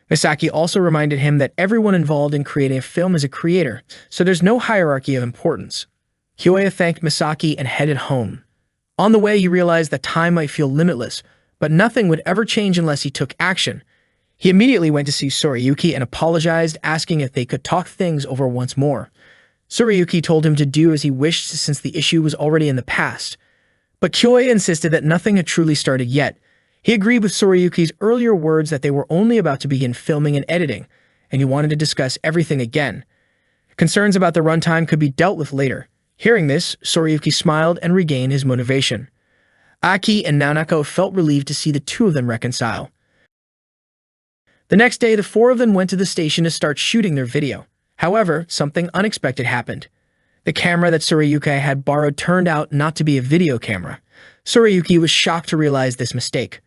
Misaki also reminded him that everyone involved in creating a film is a creator, so there's no hierarchy of importance. Kyoya thanked Misaki and headed home. On the way, he realized that time might feel limitless, but nothing would ever change unless he took action. He immediately went to see Sorayuki and apologized, asking if they could talk things over once more. Sorayuki told him to do as he wished since the issue was already in the past. But Kyoya insisted that nothing had truly started yet. He agreed with Sorayuki's earlier words that they were only about to begin filming and editing, and he wanted to discuss everything again. Concerns about the runtime could be dealt with later. Hearing this, Sorayuki smiled and regained his motivation. Aki and Nanako felt relieved to see the two of them reconcile. The next day, the four of them went to the station to start shooting their video. However, something unexpected happened. The camera that Tsurayuki had borrowed turned out not to be a video camera. Tsurayuki was shocked to realize this mistake.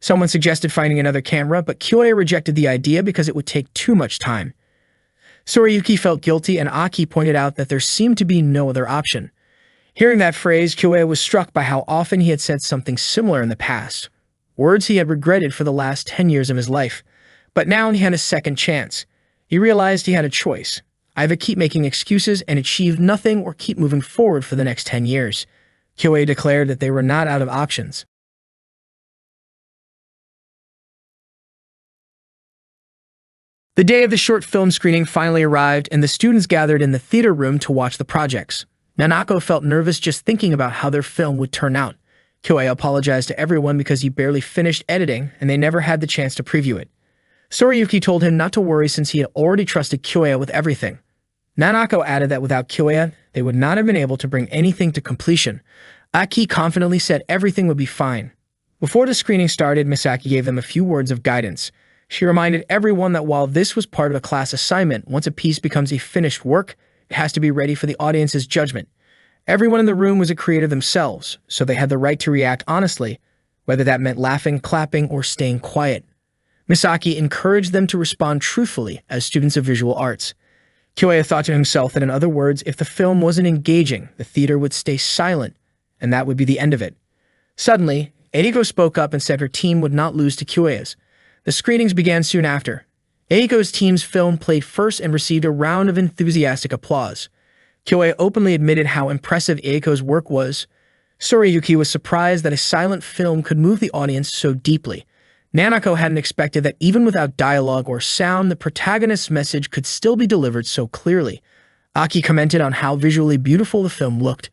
Someone suggested finding another camera, but Kyoya rejected the idea because it would take too much time. Tsurayuki felt guilty, and Aki pointed out that there seemed to be no other option. Hearing that phrase, Kyoya was struck by how often he had said something similar in the past, words he had regretted for the last 10 years of his life. But now he had a second chance. He realized he had a choice. Either keep making excuses and achieve nothing, or keep moving forward for the next 10 years. Kyoya declared that they were not out of options. The day of the short film screening finally arrived, and the students gathered in the theater room to watch the projects. Nanako felt nervous just thinking about how their film would turn out. Kyoya apologized to everyone because he barely finished editing, and they never had the chance to preview it. Tsurayuki told him not to worry since he had already trusted Kyoya with everything. Nanako added that without Kyoya, they would not have been able to bring anything to completion. Aki confidently said everything would be fine. Before the screening started, Misaki gave them a few words of guidance. She reminded everyone that while this was part of a class assignment, once a piece becomes a finished work, it has to be ready for the audience's judgment. Everyone in the room was a creator themselves, so they had the right to react honestly, whether that meant laughing, clapping, or staying quiet. Misaki encouraged them to respond truthfully as students of visual arts. Kyoya thought to himself that in other words, if the film wasn't engaging, the theater would stay silent, and that would be the end of it. Suddenly, Eiko spoke up and said her team would not lose to Kyoya's. The screenings began soon after. Eiko's team's film played first and received a round of enthusiastic applause. Kyoya openly admitted how impressive Eiko's work was. Tsurayuki was surprised that a silent film could move the audience so deeply. Nanako hadn't expected that even without dialogue or sound, the protagonist's message could still be delivered so clearly. Aki commented on how visually beautiful the film looked.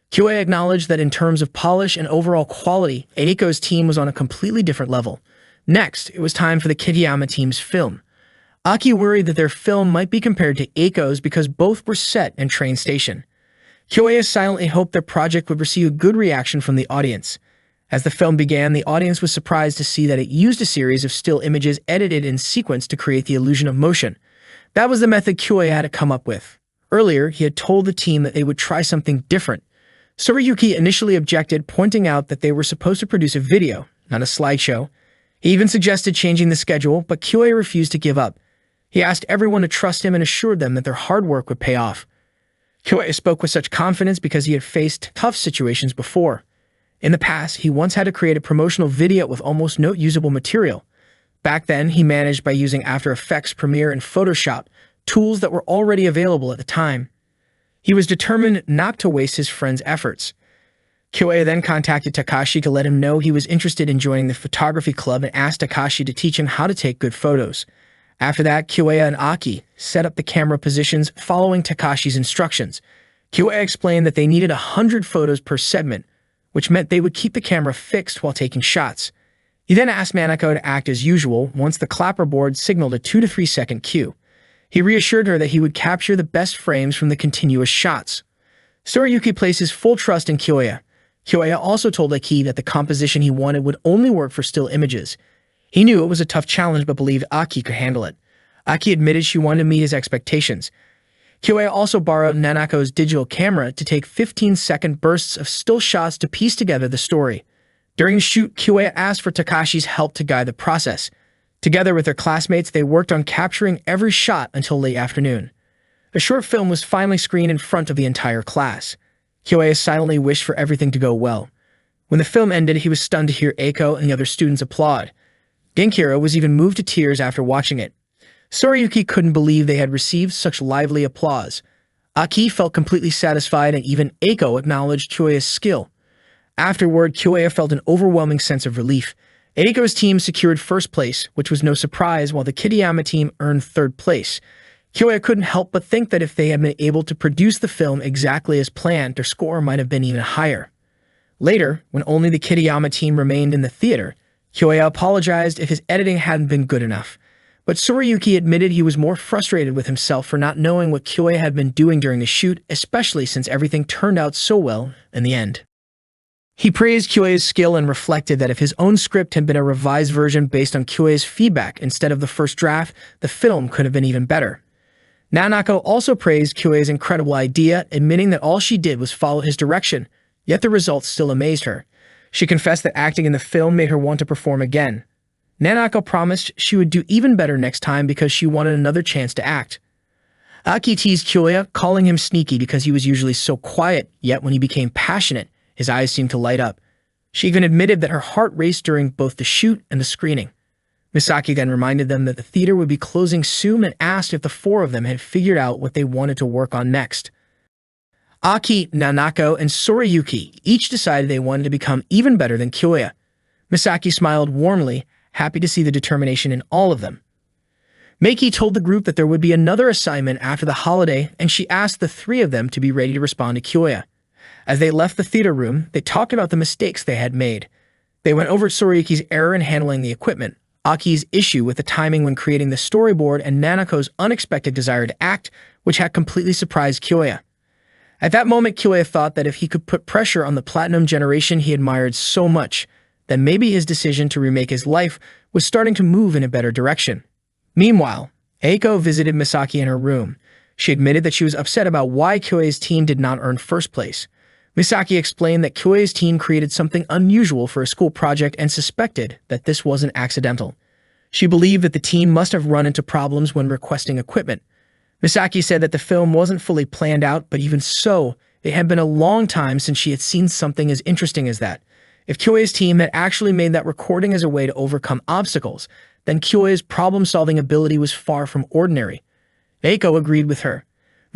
Kyoya acknowledged that in terms of polish and overall quality, Eiko's team was on a completely different level. Next, it was time for the Kitayama team's film. Aki worried that their film might be compared to Eiko's because both were set in train station. Kyoya silently hoped their project would receive a good reaction from the audience. As the film began, the audience was surprised to see that it used a series of still images edited in sequence to create the illusion of motion. That was the method Kyoya had to come up with. Earlier, he had told the team that they would try something different. Tsurayuki initially objected, pointing out that they were supposed to produce a video, not a slideshow. He even suggested changing the schedule, but Kyoya refused to give up. He asked everyone to trust him and assured them that their hard work would pay off. Kyoya spoke with such confidence because he had faced tough situations before. In the past, he once had to create a promotional video with almost no usable material. Back then, he managed by using After Effects, Premiere, and Photoshop, tools that were already available at the time. He was determined not to waste his friend's efforts. Kyoya then contacted Takashi to let him know he was interested in joining the photography club and asked Takashi to teach him how to take good photos. After that, Kyoya and Aki set up the camera positions following Takashi's instructions. Kyoya explained that they needed 100 photos per segment, which meant they would keep the camera fixed while taking shots. He then asked Nanako to act as usual once the clapperboard signaled a 2 to 3 second cue. He reassured her that he would capture the best frames from the continuous shots. Tsurayuki placed his full trust in Kyoya. Kyoya also told Aki that the composition he wanted would only work for still images. He knew it was a tough challenge but believed Aki could handle it. Aki admitted she wanted to meet his expectations. Kyoya also borrowed Nanako's digital camera to take 15-second bursts of still shots to piece together the story. During the shoot, Kyoya asked for Takashi's help to guide the process. Together with their classmates, they worked on capturing every shot until late afternoon. The short film was finally screened in front of the entire class. Kyoya silently wished for everything to go well. When the film ended, he was stunned to hear Eiko and the other students applaud. Genkiro was even moved to tears after watching it. Tsurayuki couldn't believe they had received such lively applause. Aki felt completely satisfied, and even Eiko acknowledged Kyoya's skill. Afterward, Kyoya felt an overwhelming sense of relief. Eiko's team secured first place, which was no surprise, while the Kitayama team earned third place. Kyoya couldn't help but think that if they had been able to produce the film exactly as planned, their score might have been even higher. Later, when only the Kitayama team remained in the theater, Kyoya apologized if his editing hadn't been good enough. But Tsurayuki admitted he was more frustrated with himself for not knowing what Kyoya had been doing during the shoot, especially since everything turned out so well in the end. He praised Kyue's skill and reflected that if his own script had been a revised version based on Kyue's feedback instead of the first draft, the film could have been even better. Nanako also praised Kyue's incredible idea, admitting that all she did was follow his direction, yet the results still amazed her. She confessed that acting in the film made her want to perform again. Nanako promised she would do even better next time because she wanted another chance to act. Aki teased Kyue, calling him sneaky because he was usually so quiet, yet when he became passionate, his eyes seemed to light up. She even admitted that her heart raced during both the shoot and the screening. Misaki then reminded them that the theater would be closing soon and asked if the four of them had figured out what they wanted to work on next. Aki, Nanako, and Soriyuki each decided they wanted to become even better than Kyue. Misaki smiled warmly, happy to see the determination in all of them. Meiki told the group that there would be another assignment after the holiday, and she asked the three of them to be ready to respond to Kyue. As they left the theater room, they talked about the mistakes they had made. They went over Soriyuki's error in handling the equipment, Aki's issue with the timing when creating the storyboard, and Nanako's unexpected desire to act, which had completely surprised Kyue. At that moment, Kyue thought that if he could put pressure on the Platinum generation he admired so much, then maybe his decision to remake his life was starting to move in a better direction. Meanwhile, Eiko visited Misaki in her room. She admitted that she was upset about why Kyue's team did not earn first place. Misaki explained that Kyue's team created something unusual for a school project and suspected that this wasn't accidental. She believed that the team must have run into problems when requesting equipment. Misaki said that the film wasn't fully planned out, but even so, it had been a long time since she had seen something as interesting as that. If Kyue's team had actually made that recording as a way to overcome obstacles, then Kyue's problem-solving ability was far from ordinary. Eiko agreed with her.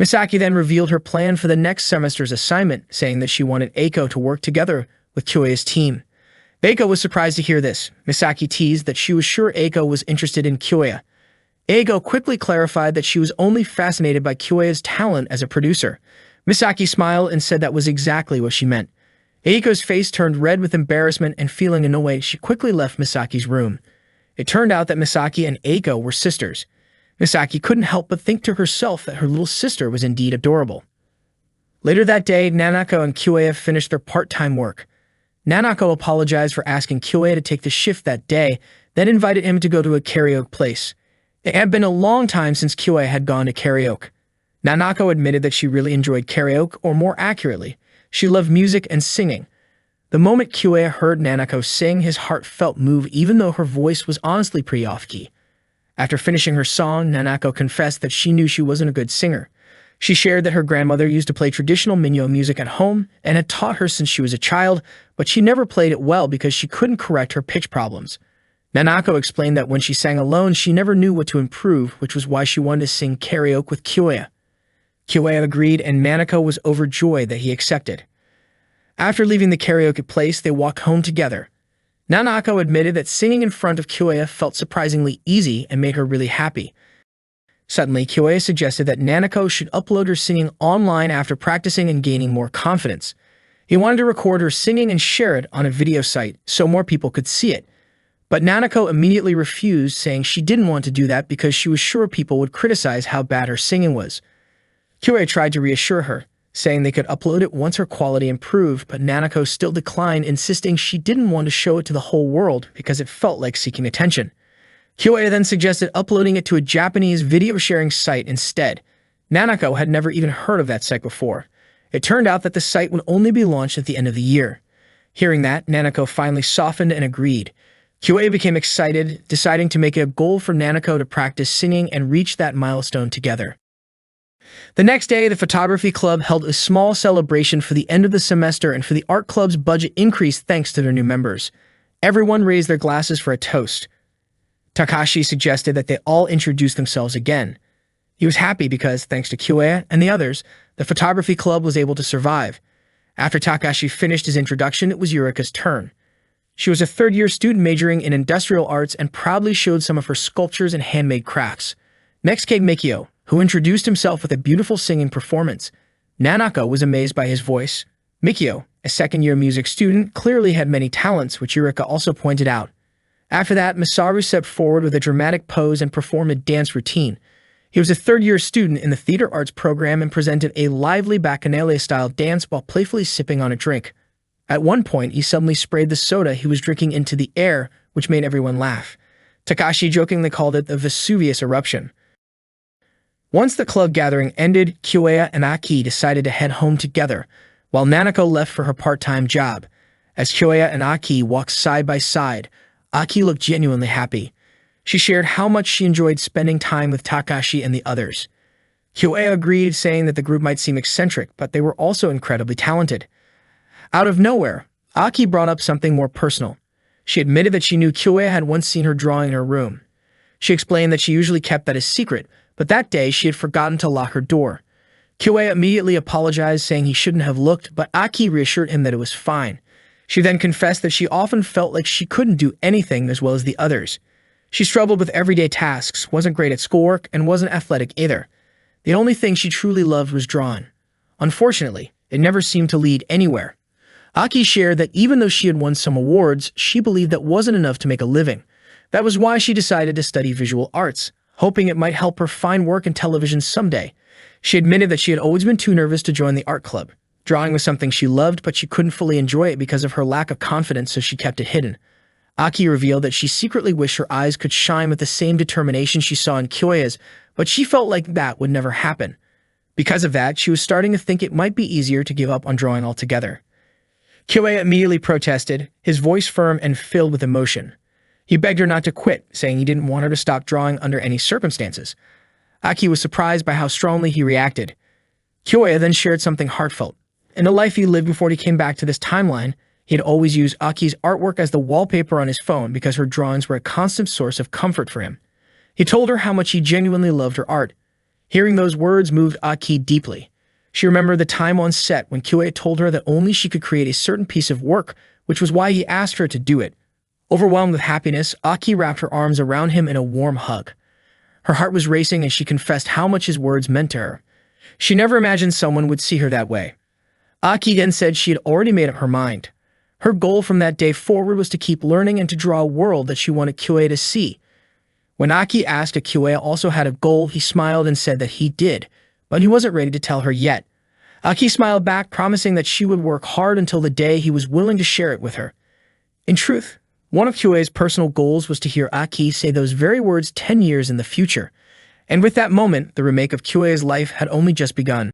Misaki then revealed her plan for the next semester's assignment, saying that she wanted Eiko to work together with Kyue's team. Eiko was surprised to hear this. Misaki teased that she was sure Eiko was interested in Kyue. Eiko quickly clarified that she was only fascinated by Kyue's talent as a producer. Misaki smiled and said that was exactly what she meant. Eiko's face turned red with embarrassment, and feeling annoyed, she quickly left Misaki's room. It turned out that Misaki and Eiko were sisters. Misaki couldn't help but think to herself that her little sister was indeed adorable. Later that day, Nanako and Kyue finished their part-time work. Nanako apologized for asking Kyue to take the shift that day, then invited him to go to a karaoke place. It had been a long time since Kyue had gone to karaoke. Nanako admitted that she really enjoyed karaoke, or more accurately, she loved music and singing. The moment Kyue heard Nanako sing, his heart felt move even though her voice was honestly pretty off-key. After finishing her song, Nanako confessed that she knew she wasn't a good singer. She shared that her grandmother used to play traditional Minyo music at home and had taught her since she was a child, but she never played it well because she couldn't correct her pitch problems. Nanako explained that when she sang alone, she never knew what to improve, which was why she wanted to sing karaoke with Kyue. Kyue agreed, and Nanako was overjoyed that he accepted. After leaving the karaoke place, they walked home together. Nanako admitted that singing in front of Kyue felt surprisingly easy and made her really happy. Suddenly, Kyue suggested that Nanako should upload her singing online after practicing and gaining more confidence. He wanted to record her singing and share it on a video site so more people could see it. But Nanako immediately refused, saying she didn't want to do that because she was sure people would criticize how bad her singing was. Kyue tried to reassure her, saying they could upload it once her quality improved, but Nanako still declined, insisting she didn't want to show it to the whole world because it felt like seeking attention. Kyue then suggested uploading it to a Japanese video-sharing site instead. Nanako had never even heard of that site before. It turned out that the site would only be launched at the end of the year. Hearing that, Nanako finally softened and agreed. Kyue became excited, deciding to make it a goal for Nanako to practice singing and reach that milestone together. The next day, the photography club held a small celebration for the end of the semester, and for the art club's budget increased thanks to their new members. Everyone raised their glasses for a toast. Takashi suggested that they all introduce themselves again. He was happy because, thanks to Kyue and the others, the photography club was able to survive. After Takashi finished his introduction, it was Yurika's turn. She was a third-year student majoring in industrial arts and proudly showed some of her sculptures and handmade crafts. Next came Mikio, who introduced himself with a beautiful singing performance. Nanako was amazed by his voice. Mikio, a second-year music student, clearly had many talents, which Yurika also pointed out. After that, Masaru stepped forward with a dramatic pose and performed a dance routine. He was a third-year student in the theater arts program and presented a lively bacchanale-style dance while playfully sipping on a drink. At one point, he suddenly sprayed the soda he was drinking into the air, which made everyone laugh. Takashi jokingly called it the Vesuvius eruption. Once the club gathering ended, Kyoya and Aki decided to head home together, while Nanako left for her part-time job. As Kyoya and Aki walked side by side, Aki looked genuinely happy. She shared how much she enjoyed spending time with Takashi and the others. Kyoya agreed, saying that the group might seem eccentric, but they were also incredibly talented. Out of nowhere, Aki brought up something more personal. She admitted that she knew Kyoya had once seen her drawing in her room. She explained that she usually kept that a secret, but that day she had forgotten to lock her door. Kyoya immediately apologized, saying he shouldn't have looked, but Aki reassured him that it was fine. She then confessed that she often felt like she couldn't do anything as well as the others. She struggled with everyday tasks, wasn't great at schoolwork, and wasn't athletic either. The only thing she truly loved was drawing. Unfortunately, it never seemed to lead anywhere. Aki shared that even though she had won some awards, she believed that wasn't enough to make a living. That was why she decided to study visual arts, hoping it might help her find work in television someday. She admitted that she had always been too nervous to join the art club. Drawing was something she loved, but she couldn't fully enjoy it because of her lack of confidence, so she kept it hidden. Aki revealed that she secretly wished her eyes could shine with the same determination she saw in Kyoya's, but she felt like that would never happen. Because of that, she was starting to think it might be easier to give up on drawing altogether. Kyoya immediately protested, his voice firm and filled with emotion. He begged her not to quit, saying he didn't want her to stop drawing under any circumstances. Aki was surprised by how strongly he reacted. Kyoya then shared something heartfelt. In the life he lived before he came back to this timeline, he had always used Aki's artwork as the wallpaper on his phone because her drawings were a constant source of comfort for him. He told her how much he genuinely loved her art. Hearing those words moved Aki deeply. She remembered the time on set when Kyoya told her that only she could create a certain piece of work, which was why he asked her to do it. Overwhelmed with happiness, Aki wrapped her arms around him in a warm hug. Her heart was racing as she confessed how much his words meant to her. She never imagined someone would see her that way. Aki then said she had already made up her mind. Her goal from that day forward was to keep learning and to draw a world that she wanted Kyoya to see. When Aki asked if Kyoya also had a goal, he smiled and said that he did, but he wasn't ready to tell her yet. Aki smiled back, promising that she would work hard until the day he was willing to share it with her. In truth, one of Kyoya's personal goals was to hear Aki say those very words 10 years in the future. And with that moment, the remake of Kyoya's life had only just begun.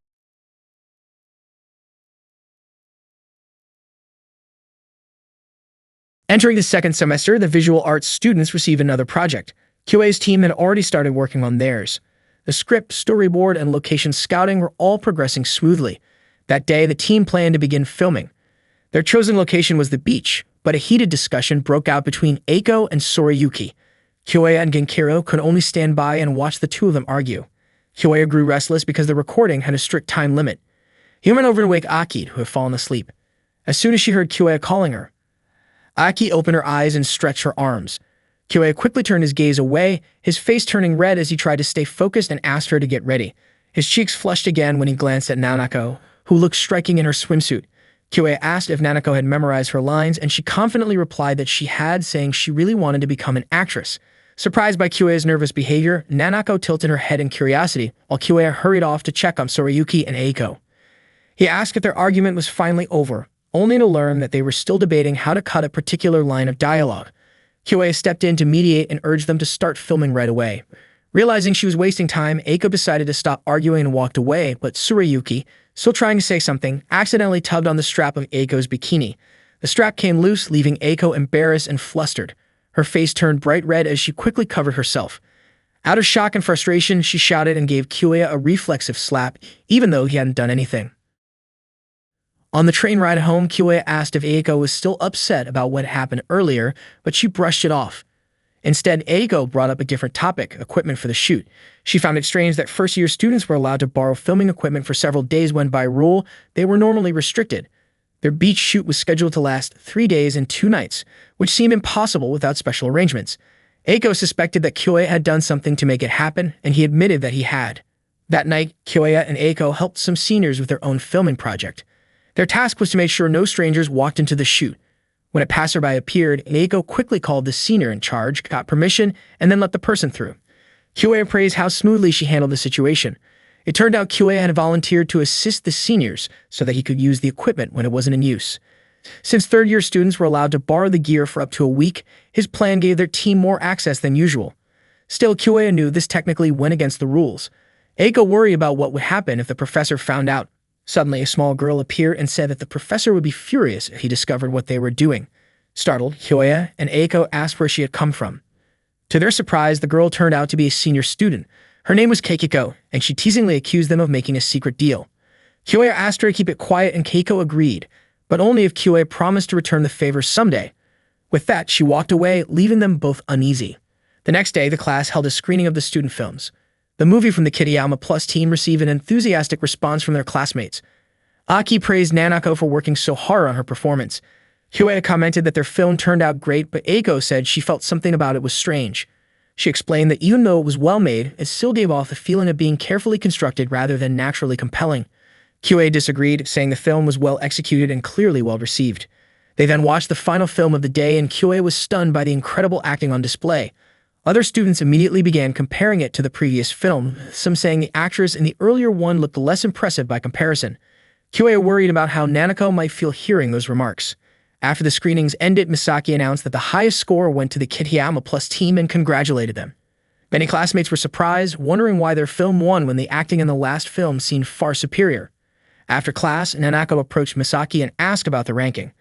Entering the second semester, the visual arts students received another project. Kyoya's team had already started working on theirs. The script, storyboard, and location scouting were all progressing smoothly. That day, the team planned to begin filming. Their chosen location was the beach, but a heated discussion broke out between Eiko and Sorayuki. Kyoya and Genkiro could only stand by and watch the two of them argue. Kyoya grew restless because the recording had a strict time limit. He went over to wake Aki, who had fallen asleep. As soon as she heard Kyoya calling her, Aki opened her eyes and stretched her arms. Kyoya quickly turned his gaze away, his face turning red as he tried to stay focused and asked her to get ready. His cheeks flushed again when he glanced at Nanako, who looked striking in her swimsuit. Kyoya asked if Nanako had memorized her lines, and she confidently replied that she had, saying she really wanted to become an actress. Surprised by Kyoya's nervous behavior, Nanako tilted her head in curiosity, while Kyoya hurried off to check on Sorayuki and Eiko. He asked if their argument was finally over, only to learn that they were still debating how to cut a particular line of dialogue. Kyoya stepped in to mediate and urged them to start filming right away. Realizing she was wasting time, Eiko decided to stop arguing and walked away, but Sorayuki, still trying to say something, accidentally tugged on the strap of Eiko's bikini. The strap came loose, leaving Eiko embarrassed and flustered. Her face turned bright red as she quickly covered herself. Out of shock and frustration, she shouted and gave Kyoya a reflexive slap, even though he hadn't done anything. On the train ride home, Kyoya asked if Eiko was still upset about what happened earlier, but she brushed it off. Instead, Eiko brought up a different topic, equipment for the shoot. She found it strange that first-year students were allowed to borrow filming equipment for several days when, by rule, they were normally restricted. Their beach shoot was scheduled to last 3 days and 2 nights, which seemed impossible without special arrangements. Eiko suspected that Kyoya had done something to make it happen, and he admitted that he had. That night, Kyoya and Eiko helped some seniors with their own filming project. Their task was to make sure no strangers walked into the shoot. When a passerby appeared, Eiko quickly called the senior in charge, got permission, and then let the person through. Kyoya praised how smoothly she handled the situation. It turned out Kyoya had volunteered to assist the seniors so that he could use the equipment when it wasn't in use. Since third-year students were allowed to borrow the gear for up to a week, his plan gave their team more access than usual. Still, Kyoya knew this technically went against the rules. Eiko worried about what would happen if the professor found out. Suddenly, a small girl appeared and said that the professor would be furious if he discovered what they were doing. Startled, Kyoya and Eiko asked where she had come from. To their surprise, the girl turned out to be a senior student. Her name was Keiko, and she teasingly accused them of making a secret deal. Kyoya asked her to keep it quiet, and Keiko agreed, but only if Kyoya promised to return the favor someday. With that, she walked away, leaving them both uneasy. The next day, the class held a screening of the student films. The movie from the Kitayama Plus team received an enthusiastic response from their classmates. Aki praised Nanako for working so hard on her performance. Kyoya commented that their film turned out great, but Eiko said she felt something about it was strange. She explained that even though it was well made, it still gave off the feeling of being carefully constructed rather than naturally compelling. Kyoya disagreed, saying the film was well executed and clearly well received. They then watched the final film of the day, and Kyoya was stunned by the incredible acting on display. Other students immediately began comparing it to the previous film, some saying the actress in the earlier one looked less impressive by comparison. Kyoya worried about how Nanako might feel hearing those remarks. After the screenings ended, Misaki announced that the highest score went to the Kitayama Plus team and congratulated them. Many classmates were surprised, wondering why their film won when the acting in the last film seemed far superior. After class, Nanako approached Misaki and asked about the ranking.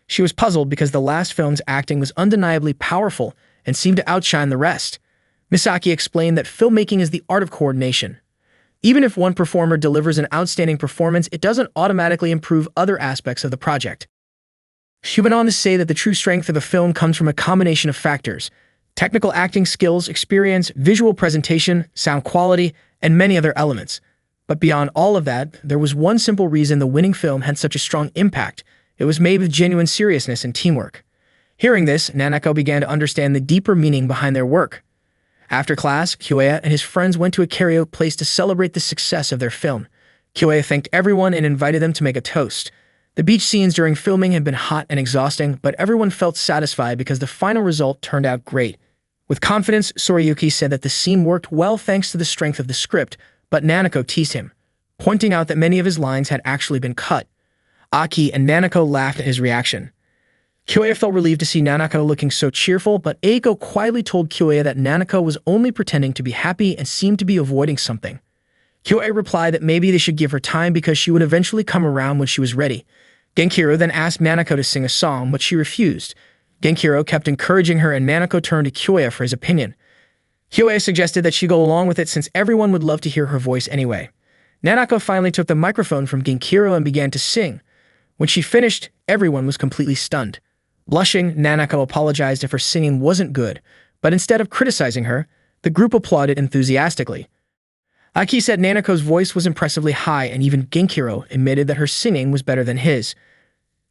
She was puzzled because the last film's acting was undeniably powerful and seemed to outshine the rest. Misaki explained that filmmaking is the art of coordination. Even if one performer delivers an outstanding performance, it doesn't automatically improve other aspects of the project. She went on to say that the true strength of a film comes from a combination of factors: technical acting skills, experience, visual presentation, sound quality, and many other elements. But beyond all of that, there was one simple reason the winning film had such a strong impact. It was made with genuine seriousness and teamwork. Hearing this, Nanako began to understand the deeper meaning behind their work. After class, Kyoya and his friends went to a karaoke place to celebrate the success of their film. Kyoya thanked everyone and invited them to make a toast. The beach scenes during filming had been hot and exhausting, but everyone felt satisfied because the final result turned out great. With confidence, Sorayuki said that the scene worked well thanks to the strength of the script, but Nanako teased him, pointing out that many of his lines had actually been cut. Aki and Nanako laughed at his reaction. Kyoya felt relieved to see Nanako looking so cheerful, but Eiko quietly told Kyoya that Nanako was only pretending to be happy and seemed to be avoiding something. Kyoya replied that maybe they should give her time because she would eventually come around when she was ready. Genkiro then asked Nanako to sing a song, but she refused. Genkiro kept encouraging her, and Nanako turned to Kyoya for his opinion. Kyoya suggested that she go along with it since everyone would love to hear her voice anyway. Nanako finally took the microphone from Genkiro and began to sing. When she finished, everyone was completely stunned. Blushing, Nanako apologized if her singing wasn't good, but instead of criticizing her, the group applauded enthusiastically. Aki said Nanako's voice was impressively high, and even Genkiro admitted that her singing was better than his.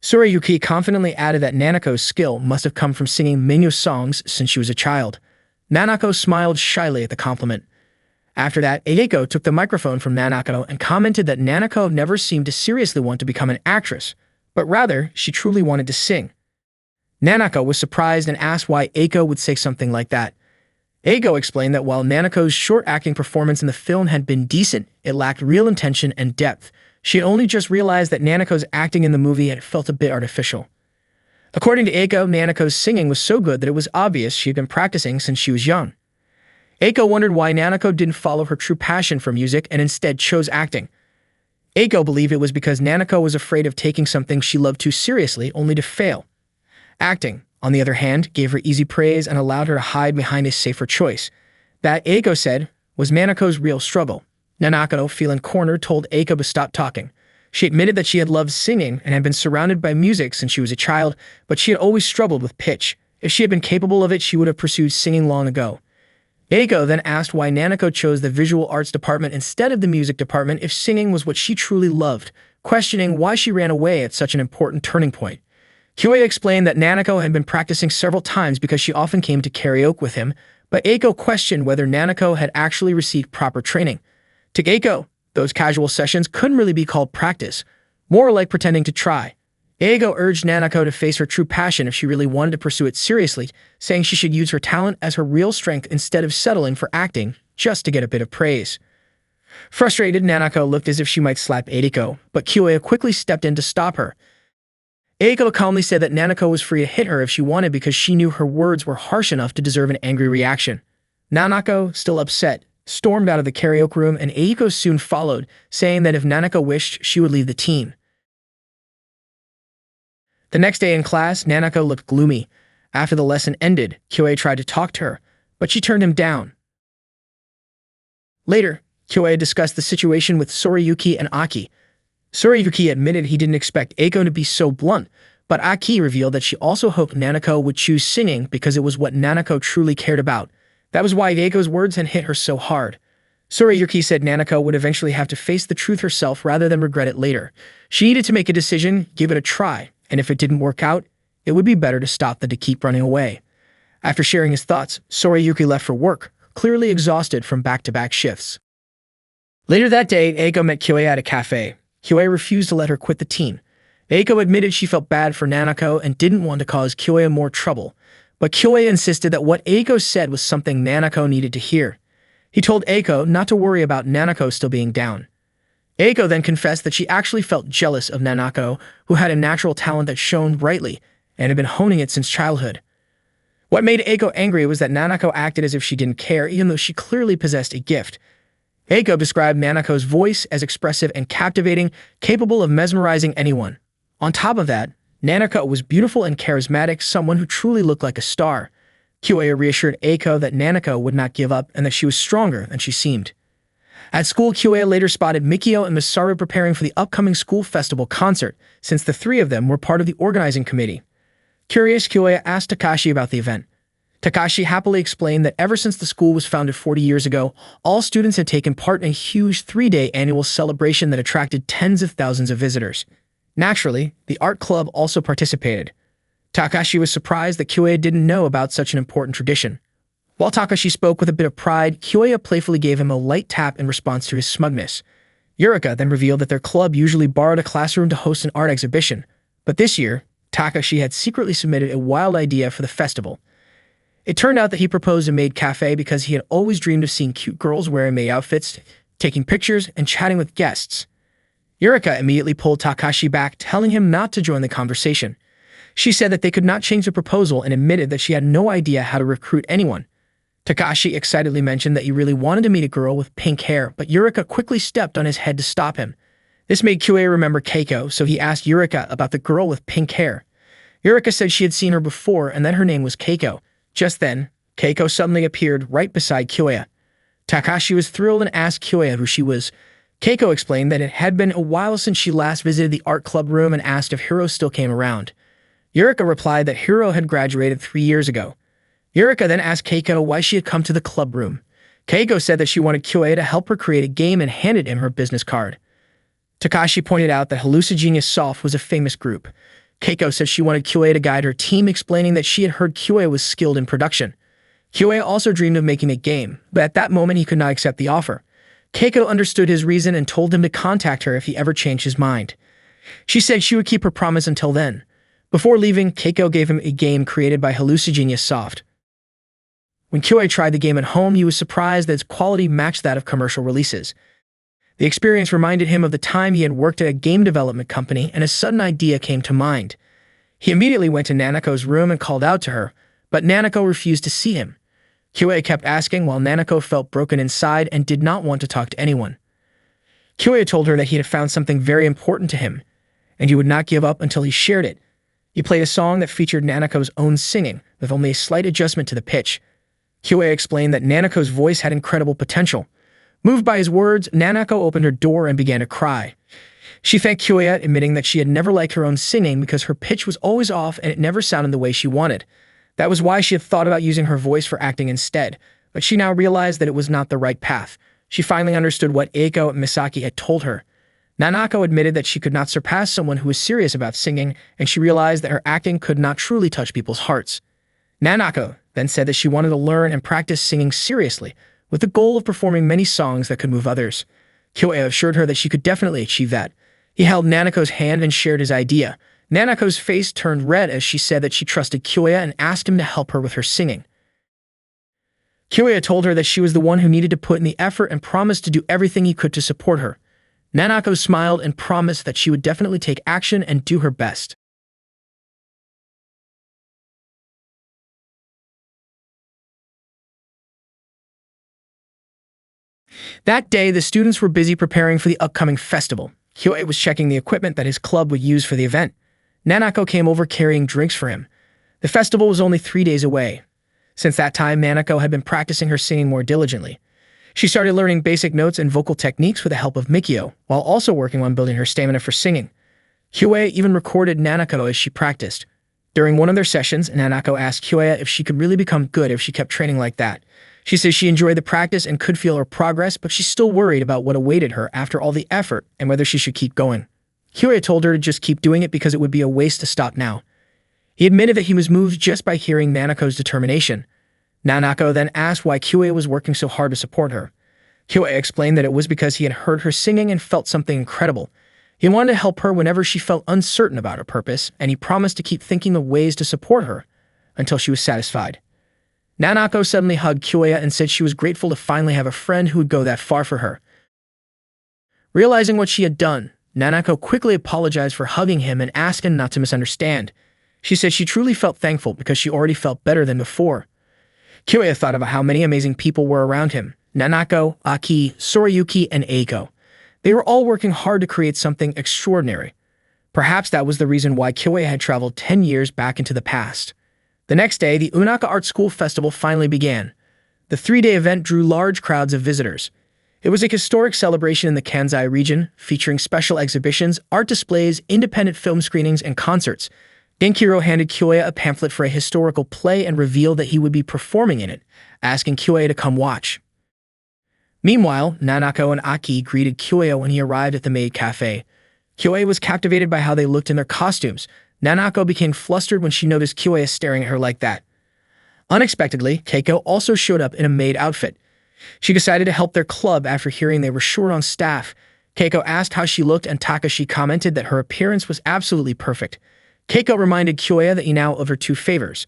Sorayuki confidently added that Nanako's skill must have come from singing Minyu songs since she was a child. Nanako smiled shyly at the compliment. After that, Eiko took the microphone from Nanako and commented that Nanako never seemed to seriously want to become an actress, but rather she truly wanted to sing. Nanako was surprised and asked why Eiko would say something like that. Eiko explained that while Nanako's short acting performance in the film had been decent, it lacked real intention and depth. She had only just realized that Nanako's acting in the movie had felt a bit artificial. According to Eiko, Nanako's singing was so good that it was obvious she had been practicing since she was young. Eiko wondered why Nanako didn't follow her true passion for music and instead chose acting. Eiko believed it was because Nanako was afraid of taking something she loved too seriously only to fail. Acting, on the other hand, gave her easy praise and allowed her to hide behind a safer choice. That, Eiko said, was Nanako's real struggle. Nanako, feeling cornered, told Eiko to stop talking. She admitted that she had loved singing and had been surrounded by music since she was a child, but she had always struggled with pitch. If she had been capable of it, she would have pursued singing long ago. Eiko then asked why Nanako chose the visual arts department instead of the music department if singing was what she truly loved, questioning why she ran away at such an important turning point. Kyoya explained that Nanako had been practicing several times because she often came to karaoke with him, but Eiko questioned whether Nanako had actually received proper training. To Eiko, those casual sessions couldn't really be called practice, more like pretending to try. Eiko urged Nanako to face her true passion if she really wanted to pursue it seriously, saying she should use her talent as her real strength instead of settling for acting just to get a bit of praise. Frustrated, Nanako looked as if she might slap Eiko, but Kyoya quickly stepped in to stop her. Eiko calmly said that Nanako was free to hit her if she wanted because she knew her words were harsh enough to deserve an angry reaction. Nanako, still upset, stormed out of the karaoke room, and Eiko soon followed, saying that if Nanako wished, she would leave the team. The next day in class, Nanako looked gloomy. After the lesson ended, Kyoei tried to talk to her, but she turned him down. Later, Kyoei discussed the situation with Soriyuki and Aki. Soriyuki admitted he didn't expect Eiko to be so blunt, but Aki revealed that she also hoped Nanako would choose singing because it was what Nanako truly cared about. That was why Eiko's words had hit her so hard. Soriyuki said Nanako would eventually have to face the truth herself rather than regret it later. She needed to make a decision, give it a try, and if it didn't work out, it would be better to stop than to keep running away. After sharing his thoughts, Soriyuki left for work, clearly exhausted from back-to-back shifts. Later that day, Eiko met Kyoei at a cafe. Kyoei refused to let her quit the team. Eiko admitted she felt bad for Nanako and didn't want to cause Kyoei more trouble, but Kyoei insisted that what Eiko said was something Nanako needed to hear. He told Eiko not to worry about Nanako still being down. Eiko then confessed that she actually felt jealous of Nanako, who had a natural talent that shone brightly and had been honing it since childhood. What made Eiko angry was that Nanako acted as if she didn't care, even though she clearly possessed a gift. Eiko described Nanako's voice as expressive and captivating, capable of mesmerizing anyone. On top of that, Nanako was beautiful and charismatic, someone who truly looked like a star. Kyoei reassured Eiko that Nanako would not give up and that she was stronger than she seemed. At school, Kyoei later spotted Mikio and Masaru preparing for the upcoming school festival concert, since the three of them were part of the organizing committee. Curious, Kyoei asked Takashi about the event. Takashi happily explained that ever since the school was founded 40 years ago, all students had taken part in a huge 3-day annual celebration that attracted tens of thousands of visitors. Naturally, the art club also participated. Takashi was surprised that Kyoei didn't know about such an important tradition. While Takashi spoke with a bit of pride, Kyoei playfully gave him a light tap in response to his smugness. Yurika then revealed that their club usually borrowed a classroom to host an art exhibition, but this year, Takashi had secretly submitted a wild idea for the festival. It turned out that he proposed a maid cafe because he had always dreamed of seeing cute girls wearing maid outfits, taking pictures, and chatting with guests. Yurika immediately pulled Takashi back, telling him not to join the conversation. She said that they could not change the proposal and admitted that she had no idea how to recruit anyone. Takashi excitedly mentioned that he really wanted to meet a girl with pink hair, but Yurika quickly stepped on his head to stop him. This made Kyoei remember Keiko, so he asked Yurika about the girl with pink hair. Yurika said she had seen her before and that her name was Keiko. Just then, Keiko suddenly appeared right beside Kyoei. Takashi was thrilled and asked Kyoei who she was. Keiko explained that it had been a while since she last visited the art club room and asked if Hiro still came around. Yurika replied that Hiro had graduated 3 years ago. Yurika then asked Keiko why she had come to the club room. Keiko said that she wanted Kyoei to help her create a game and handed him her business card. Takashi pointed out that Hallucigenius Soft was a famous group. Keiko said she wanted Kyoei to guide her team, explaining that she had heard Kyoei was skilled in production. Kyoei also dreamed of making a game, but at that moment he could not accept the offer. Keiko understood his reason and told him to contact her if he ever changed his mind. She said she would keep her promise until then. Before leaving, Keiko gave him a game created by Hallucigenius Soft. When Kyoei tried the game at home, he was surprised that its quality matched that of commercial releases. The experience reminded him of the time he had worked at a game development company, and a sudden idea came to mind. He immediately went to Nanako's room and called out to her, but Nanako refused to see him. Kyoei kept asking while Nanako felt broken inside and did not want to talk to anyone. Kyoei told her that he had found something very important to him, and he would not give up until he shared it. He played a song that featured Nanako's own singing, with only a slight adjustment to the pitch. Kyoei explained that Nanako's voice had incredible potential. Moved by his words, Nanako opened her door and began to cry. She thanked Kyoei, admitting that she had never liked her own singing because her pitch was always off and it never sounded the way she wanted. That was why she had thought about using her voice for acting instead, but she now realized that it was not the right path. She finally understood what Eiko and Misaki had told her. Nanako admitted that she could not surpass someone who was serious about singing, and she realized that her acting could not truly touch people's hearts. Nanako then said that she wanted to learn and practice singing seriously, with the goal of performing many songs that could move others. Kyoei assured her that she could definitely achieve that. He held Nanako's hand and shared his idea. Nanako's face turned red as she said that she trusted Kyoei and asked him to help her with her singing. Kyoei told her that she was the one who needed to put in the effort and promised to do everything he could to support her. Nanako smiled and promised that she would definitely take action and do her best. That day, the students were busy preparing for the upcoming festival. Kyoei was checking the equipment that his club would use for the event. Nanako came over carrying drinks for him. The festival was only 3 days away. Since that time, Nanako had been practicing her singing more diligently. She started learning basic notes and vocal techniques with the help of Mikio, while also working on building her stamina for singing. Kyoei even recorded Nanako as she practiced. During one of their sessions, Nanako asked Kyoei if she could really become good if she kept training like that. She says she enjoyed the practice and could feel her progress, but she's still worried about what awaited her after all the effort and whether she should keep going. Kyoei told her to just keep doing it because it would be a waste to stop now. He admitted that he was moved just by hearing Nanako's determination. Nanako then asked why Kyoei was working so hard to support her. Kyoei explained that it was because he had heard her singing and felt something incredible. He wanted to help her whenever she felt uncertain about her purpose, and he promised to keep thinking of ways to support her until she was satisfied. Nanako suddenly hugged Kyoei and said she was grateful to finally have a friend who would go that far for her. Realizing what she had done, Nanako quickly apologized for hugging him and asked him not to misunderstand. She said she truly felt thankful because she already felt better than before. Kyoei thought about how many amazing people were around him: Nanako, Aki, Sorayuki, and Eiko. They were all working hard to create something extraordinary. Perhaps that was the reason why Kyoei had traveled 10 years back into the past. The next day, the Unaka Art School Festival finally began. The 3-day event drew large crowds of visitors. It was a historic celebration in the Kansai region, featuring special exhibitions, art displays, independent film screenings, and concerts. Genkiru handed Kyoei a pamphlet for a historical play and revealed that he would be performing in it, asking Kyoei to come watch. Meanwhile, Nanako and Aki greeted Kyoei when he arrived at the maid cafe. Kyoei was captivated by how they looked in their costumes. Nanako became flustered when she noticed Kyoei staring at her like that. Unexpectedly, Keiko also showed up in a maid outfit. She decided to help their club after hearing they were short on staff. Keiko asked how she looked and Takashi commented that her appearance was absolutely perfect. Keiko reminded Kyoei that he now owed her 2 favors.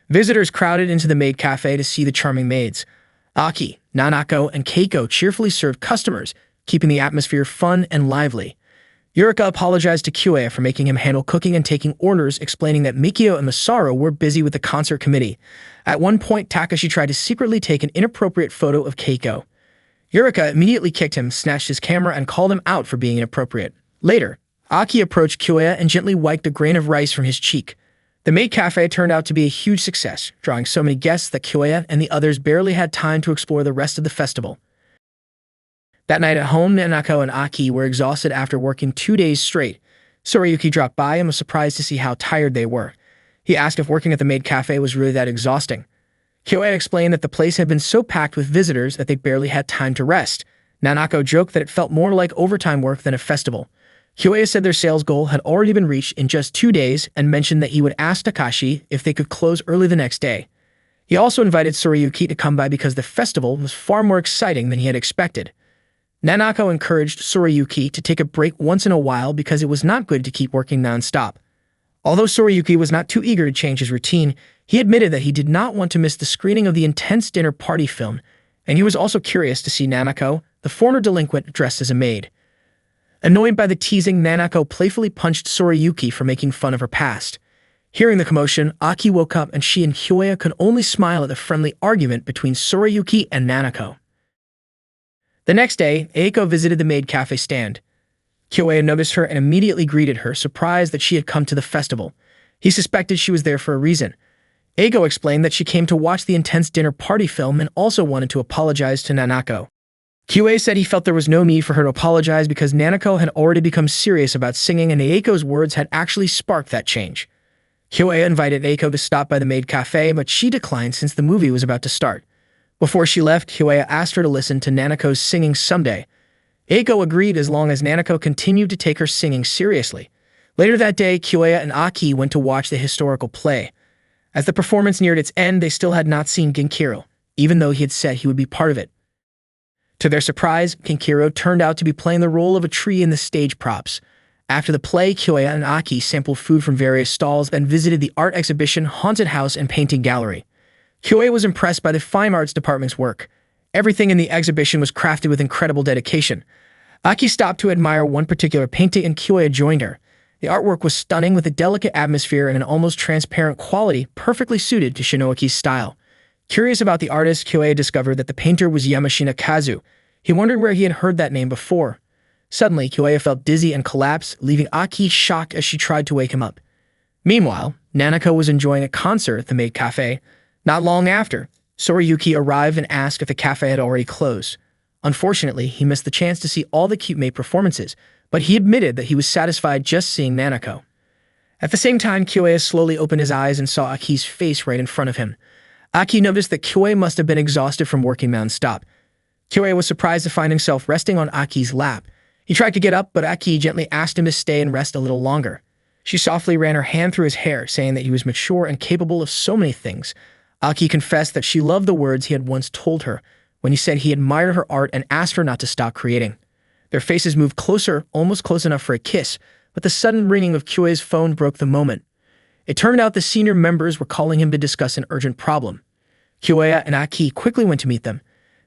Visitors crowded into the maid cafe to see the charming maids. Aki, Nanako, and Keiko cheerfully served customers, keeping the atmosphere fun and lively. Yurika apologized to Kyoei for making him handle cooking and taking orders, explaining that Mikio and Masaru were busy with the concert committee. At one point, Takashi tried to secretly take an inappropriate photo of Keiko. Yurika immediately kicked him, snatched his camera, and called him out for being inappropriate. Later, Aki approached Kyoei and gently wiped a grain of rice from his cheek. The maid cafe turned out to be a huge success, drawing so many guests that Kyoei and the others barely had time to explore the rest of the festival. That night at home, Nanako and Aki were exhausted after working 2 days straight. Sorayuki dropped by and was surprised to see how tired they were. He asked if working at the maid cafe was really that exhausting. Kyoei explained that the place had been so packed with visitors that they barely had time to rest. Nanako joked that it felt more like overtime work than a festival. Kyoei said their sales goal had already been reached in just 2 days and mentioned that he would ask Takashi if they could close early the next day. He also invited Sorayuki to come by because the festival was far more exciting than he had expected. Nanako encouraged Sorayuki to take a break once in a while because it was not good to keep working non-stop. Although Sorayuki was not too eager to change his routine, he admitted that he did not want to miss the screening of the intense dinner party film, and he was also curious to see Nanako, the former delinquent, dressed as a maid. Annoyed by the teasing, Nanako playfully punched Sorayuki for making fun of her past. Hearing the commotion, Aki woke up and she and Kyoei could only smile at the friendly argument between Sorayuki and Nanako. The next day, Eiko visited the maid cafe stand. Kyoei noticed her and immediately greeted her, surprised that she had come to the festival. He suspected she was there for a reason. Eiko explained that she came to watch the intense dinner party film and also wanted to apologize to Nanako. Kyoei said he felt there was no need for her to apologize because Nanako had already become serious about singing and Eiko's words had actually sparked that change. Kyoei invited Eiko to stop by the maid cafe, but she declined since the movie was about to start. Before she left, Kyoei asked her to listen to Nanako's singing someday. Eiko agreed as long as Nanako continued to take her singing seriously. Later that day, Kyoei and Aki went to watch the historical play. As the performance neared its end, they still had not seen Genkiru, even though he had said he would be part of it. To their surprise, Genkiru turned out to be playing the role of a tree in the stage props. After the play, Kyoei and Aki sampled food from various stalls and visited the art exhibition, haunted house, and painting gallery. Kyoei was impressed by the fine arts department's work. Everything in the exhibition was crafted with incredible dedication. Aki stopped to admire one particular painting and Kyoei joined her. The artwork was stunning with a delicate atmosphere and an almost transparent quality perfectly suited to Shinoaki's style. Curious about the artist, Kyoei discovered that the painter was Yamashina Kazu. He wondered where he had heard that name before. Suddenly, Kyoya felt dizzy and collapsed, leaving Aki shocked as she tried to wake him up. Meanwhile, Nanako was enjoying a concert at the maid cafe. Not long after, Sorayuki arrived and asked if the cafe had already closed. Unfortunately, he missed the chance to see all the cute maid performances, but he admitted that he was satisfied just seeing Nanako. At the same time, Kyoya slowly opened his eyes and saw Aki's face right in front of him. Aki noticed that Kyoya must have been exhausted from working non-stop. Kyoya was surprised to find himself resting on Aki's lap. He tried to get up, but Aki gently asked him to stay and rest a little longer. She softly ran her hand through his hair, saying that he was mature and capable of so many things. Aki confessed that she loved the words he had once told her, when he said he admired her art and asked her not to stop creating. Their faces moved closer, almost close enough for a kiss, but the sudden ringing of Kyoya's phone broke the moment. It turned out the senior members were calling him to discuss an urgent problem. Kyoya and Aki quickly went to meet them.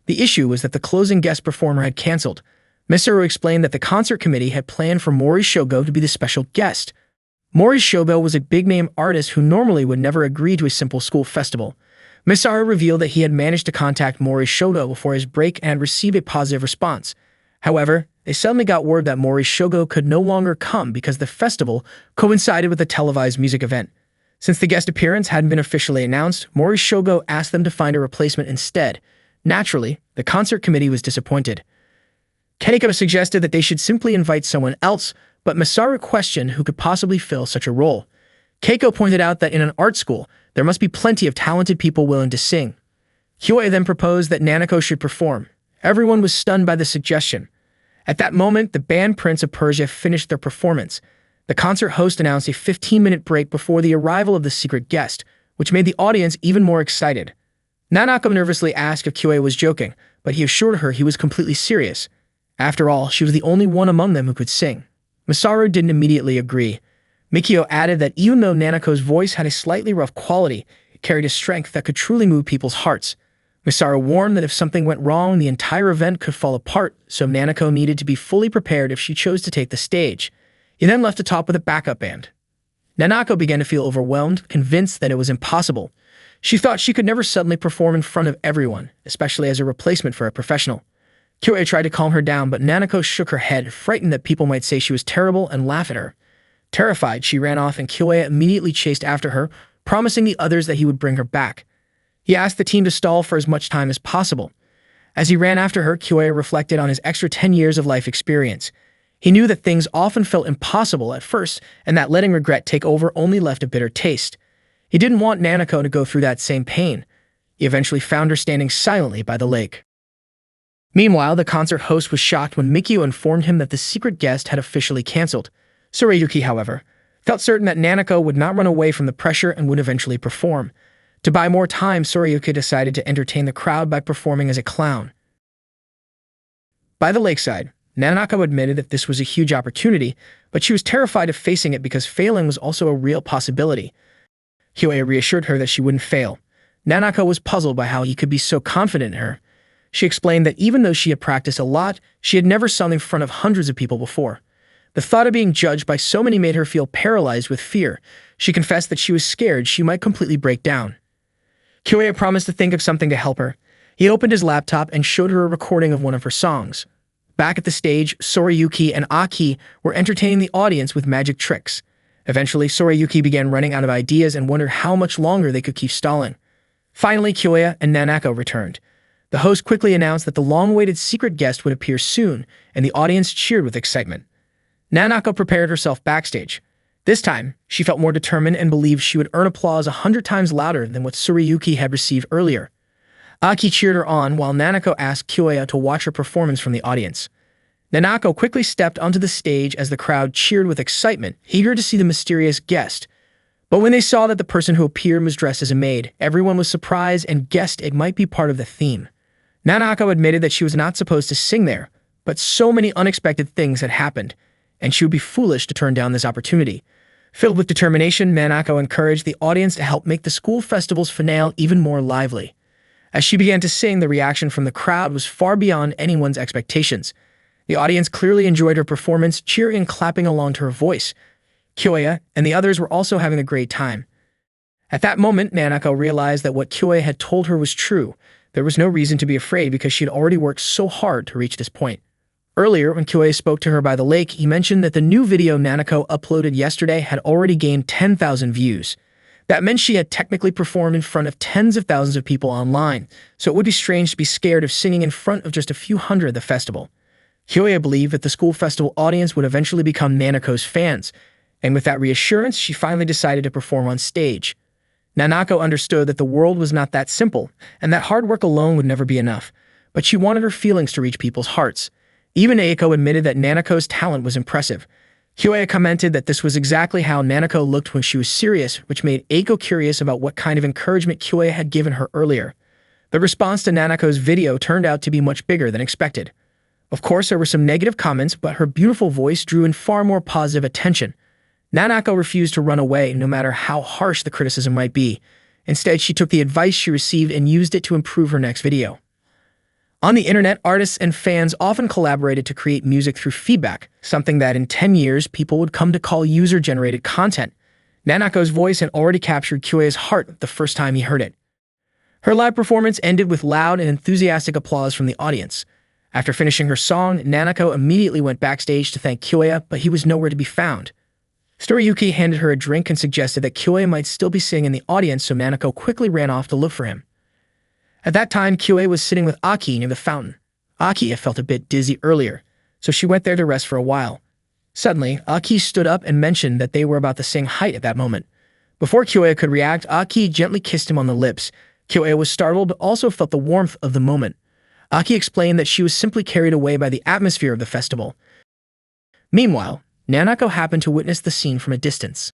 The issue was that the closing guest performer had canceled. Misaru explained that the concert committee had planned for Mori Shogo to be the special guest. Mori Shogo was a big-name artist who normally would never agree to a simple school festival. Misaru revealed that he had managed to contact Mori Shogo before his break and received a positive response. However, they suddenly got word that Mori Shogo could no longer come because the festival coincided with a televised music event. Since the guest appearance hadn't been officially announced, Mori Shogo asked them to find a replacement instead. Naturally, the concert committee was disappointed. Keniko suggested that they should simply invite someone else, but Misaru questioned who could possibly fill such a role. Keiko pointed out that in an art school, there must be plenty of talented people willing to sing. Kyoya then proposed that Nanako should perform. Everyone was stunned by the suggestion. At that moment, the band Prince of Persia finished their performance. The concert host announced a 15-minute break before the arrival of the secret guest, which made the audience even more excited. Nanako nervously asked if Kyoya was joking, but he assured her he was completely serious. After all, she was the only one among them who could sing. Misaru didn't immediately agree. Mikio added that even though Nanako's voice had a slightly rough quality, it carried a strength that could truly move people's hearts. Misaru warned that if something went wrong, the entire event could fall apart, so Nanako needed to be fully prepared if she chose to take the stage. He then left the top with a backup band. Nanako began to feel overwhelmed, convinced that it was impossible. She thought she could never suddenly perform in front of everyone, especially as a replacement for a professional. Kyoya tried to calm her down, but Nanako shook her head, frightened that people might say she was terrible and laugh at her. Terrified, she ran off and Kyoya immediately chased after her, promising the others that he would bring her back. He asked the team to stall for as much time as possible. As he ran after her, Kyoya reflected on his extra 10 years of life experience. He knew that things often felt impossible at first, and that letting regret take over only left a bitter taste. He didn't want Nanako to go through that same pain. He eventually found her standing silently by the lake. Meanwhile, the concert host was shocked when Mikio informed him that the secret guest had officially canceled. Sorayuki, however, felt certain that Nanako would not run away from the pressure and would eventually perform. To buy more time, Sorayuki decided to entertain the crowd by performing as a clown. By the lakeside, Nanako admitted that this was a huge opportunity, but she was terrified of facing it because failing was also a real possibility. Kyoya reassured her that she wouldn't fail. Nanako was puzzled by how he could be so confident in her. She explained that even though she had practiced a lot, she had never sung in front of hundreds of people before. The thought of being judged by so many made her feel paralyzed with fear. She confessed that she was scared she might completely break down. Kyoya promised to think of something to help her. He opened his laptop and showed her a recording of one of her songs. Back at the stage, Sorayuki and Aki were entertaining the audience with magic tricks. Eventually, Sorayuki began running out of ideas and wondered how much longer they could keep stalling. Finally, Kyoya and Nanako returned. The host quickly announced that the long-awaited secret guest would appear soon, and the audience cheered with excitement. Nanako prepared herself backstage. This time, she felt more determined and believed she would earn applause 100 times louder than what Sorayuki had received earlier. Aki cheered her on while Nanako asked Kyoya to watch her performance from the audience. Nanako quickly stepped onto the stage as the crowd cheered with excitement, eager to see the mysterious guest. But when they saw that the person who appeared was dressed as a maid, everyone was surprised and guessed it might be part of the theme. Nanako admitted that she was not supposed to sing there, but so many unexpected things had happened, and she would be foolish to turn down this opportunity. Filled with determination, Nanako encouraged the audience to help make the school festival's finale even more lively. As she began to sing, the reaction from the crowd was far beyond anyone's expectations. The audience clearly enjoyed her performance, cheering and clapping along to her voice. Kyoya and the others were also having a great time. At that moment, Nanako realized that what Kyoya had told her was true. There was no reason to be afraid because she had already worked so hard to reach this point. Earlier, when Kyoei spoke to her by the lake, he mentioned that the new video Nanako uploaded yesterday had already gained 10,000 views. That meant she had technically performed in front of tens of thousands of people online, so it would be strange to be scared of singing in front of just a few hundred at the festival. Kyoei believed that the school festival audience would eventually become Nanako's fans, and with that reassurance, she finally decided to perform on stage. Nanako understood that the world was not that simple, and that hard work alone would never be enough, but she wanted her feelings to reach people's hearts. Even Eiko admitted that Nanako's talent was impressive. Kyoei commented that this was exactly how Nanako looked when she was serious, which made Eiko curious about what kind of encouragement Kyoei had given her earlier. The response to Nanako's video turned out to be much bigger than expected. Of course, there were some negative comments, but her beautiful voice drew in far more positive attention. Nanako refused to run away, no matter how harsh the criticism might be. Instead, she took the advice she received and used it to improve her next video. On the internet, artists and fans often collaborated to create music through feedback, something that in 10 years people would come to call user-generated content. Nanako's voice had already captured Kyoei's heart the first time he heard it. Her live performance ended with loud and enthusiastic applause from the audience. After finishing her song, Nanako immediately went backstage to thank Kyoei, but he was nowhere to be found. Storiyuki handed her a drink and suggested that Kyoei might still be sitting in the audience, so Nanako quickly ran off to look for him. At that time, Kyoei was sitting with Aki near the fountain. Aki had felt a bit dizzy earlier, so she went there to rest for a while. Suddenly, Aki stood up and mentioned that they were about the same height at that moment. Before Kyoei could react, Aki gently kissed him on the lips. Kyoei was startled but also felt the warmth of the moment. Aki explained that she was simply carried away by the atmosphere of the festival. Meanwhile, Nanako happened to witness the scene from a distance.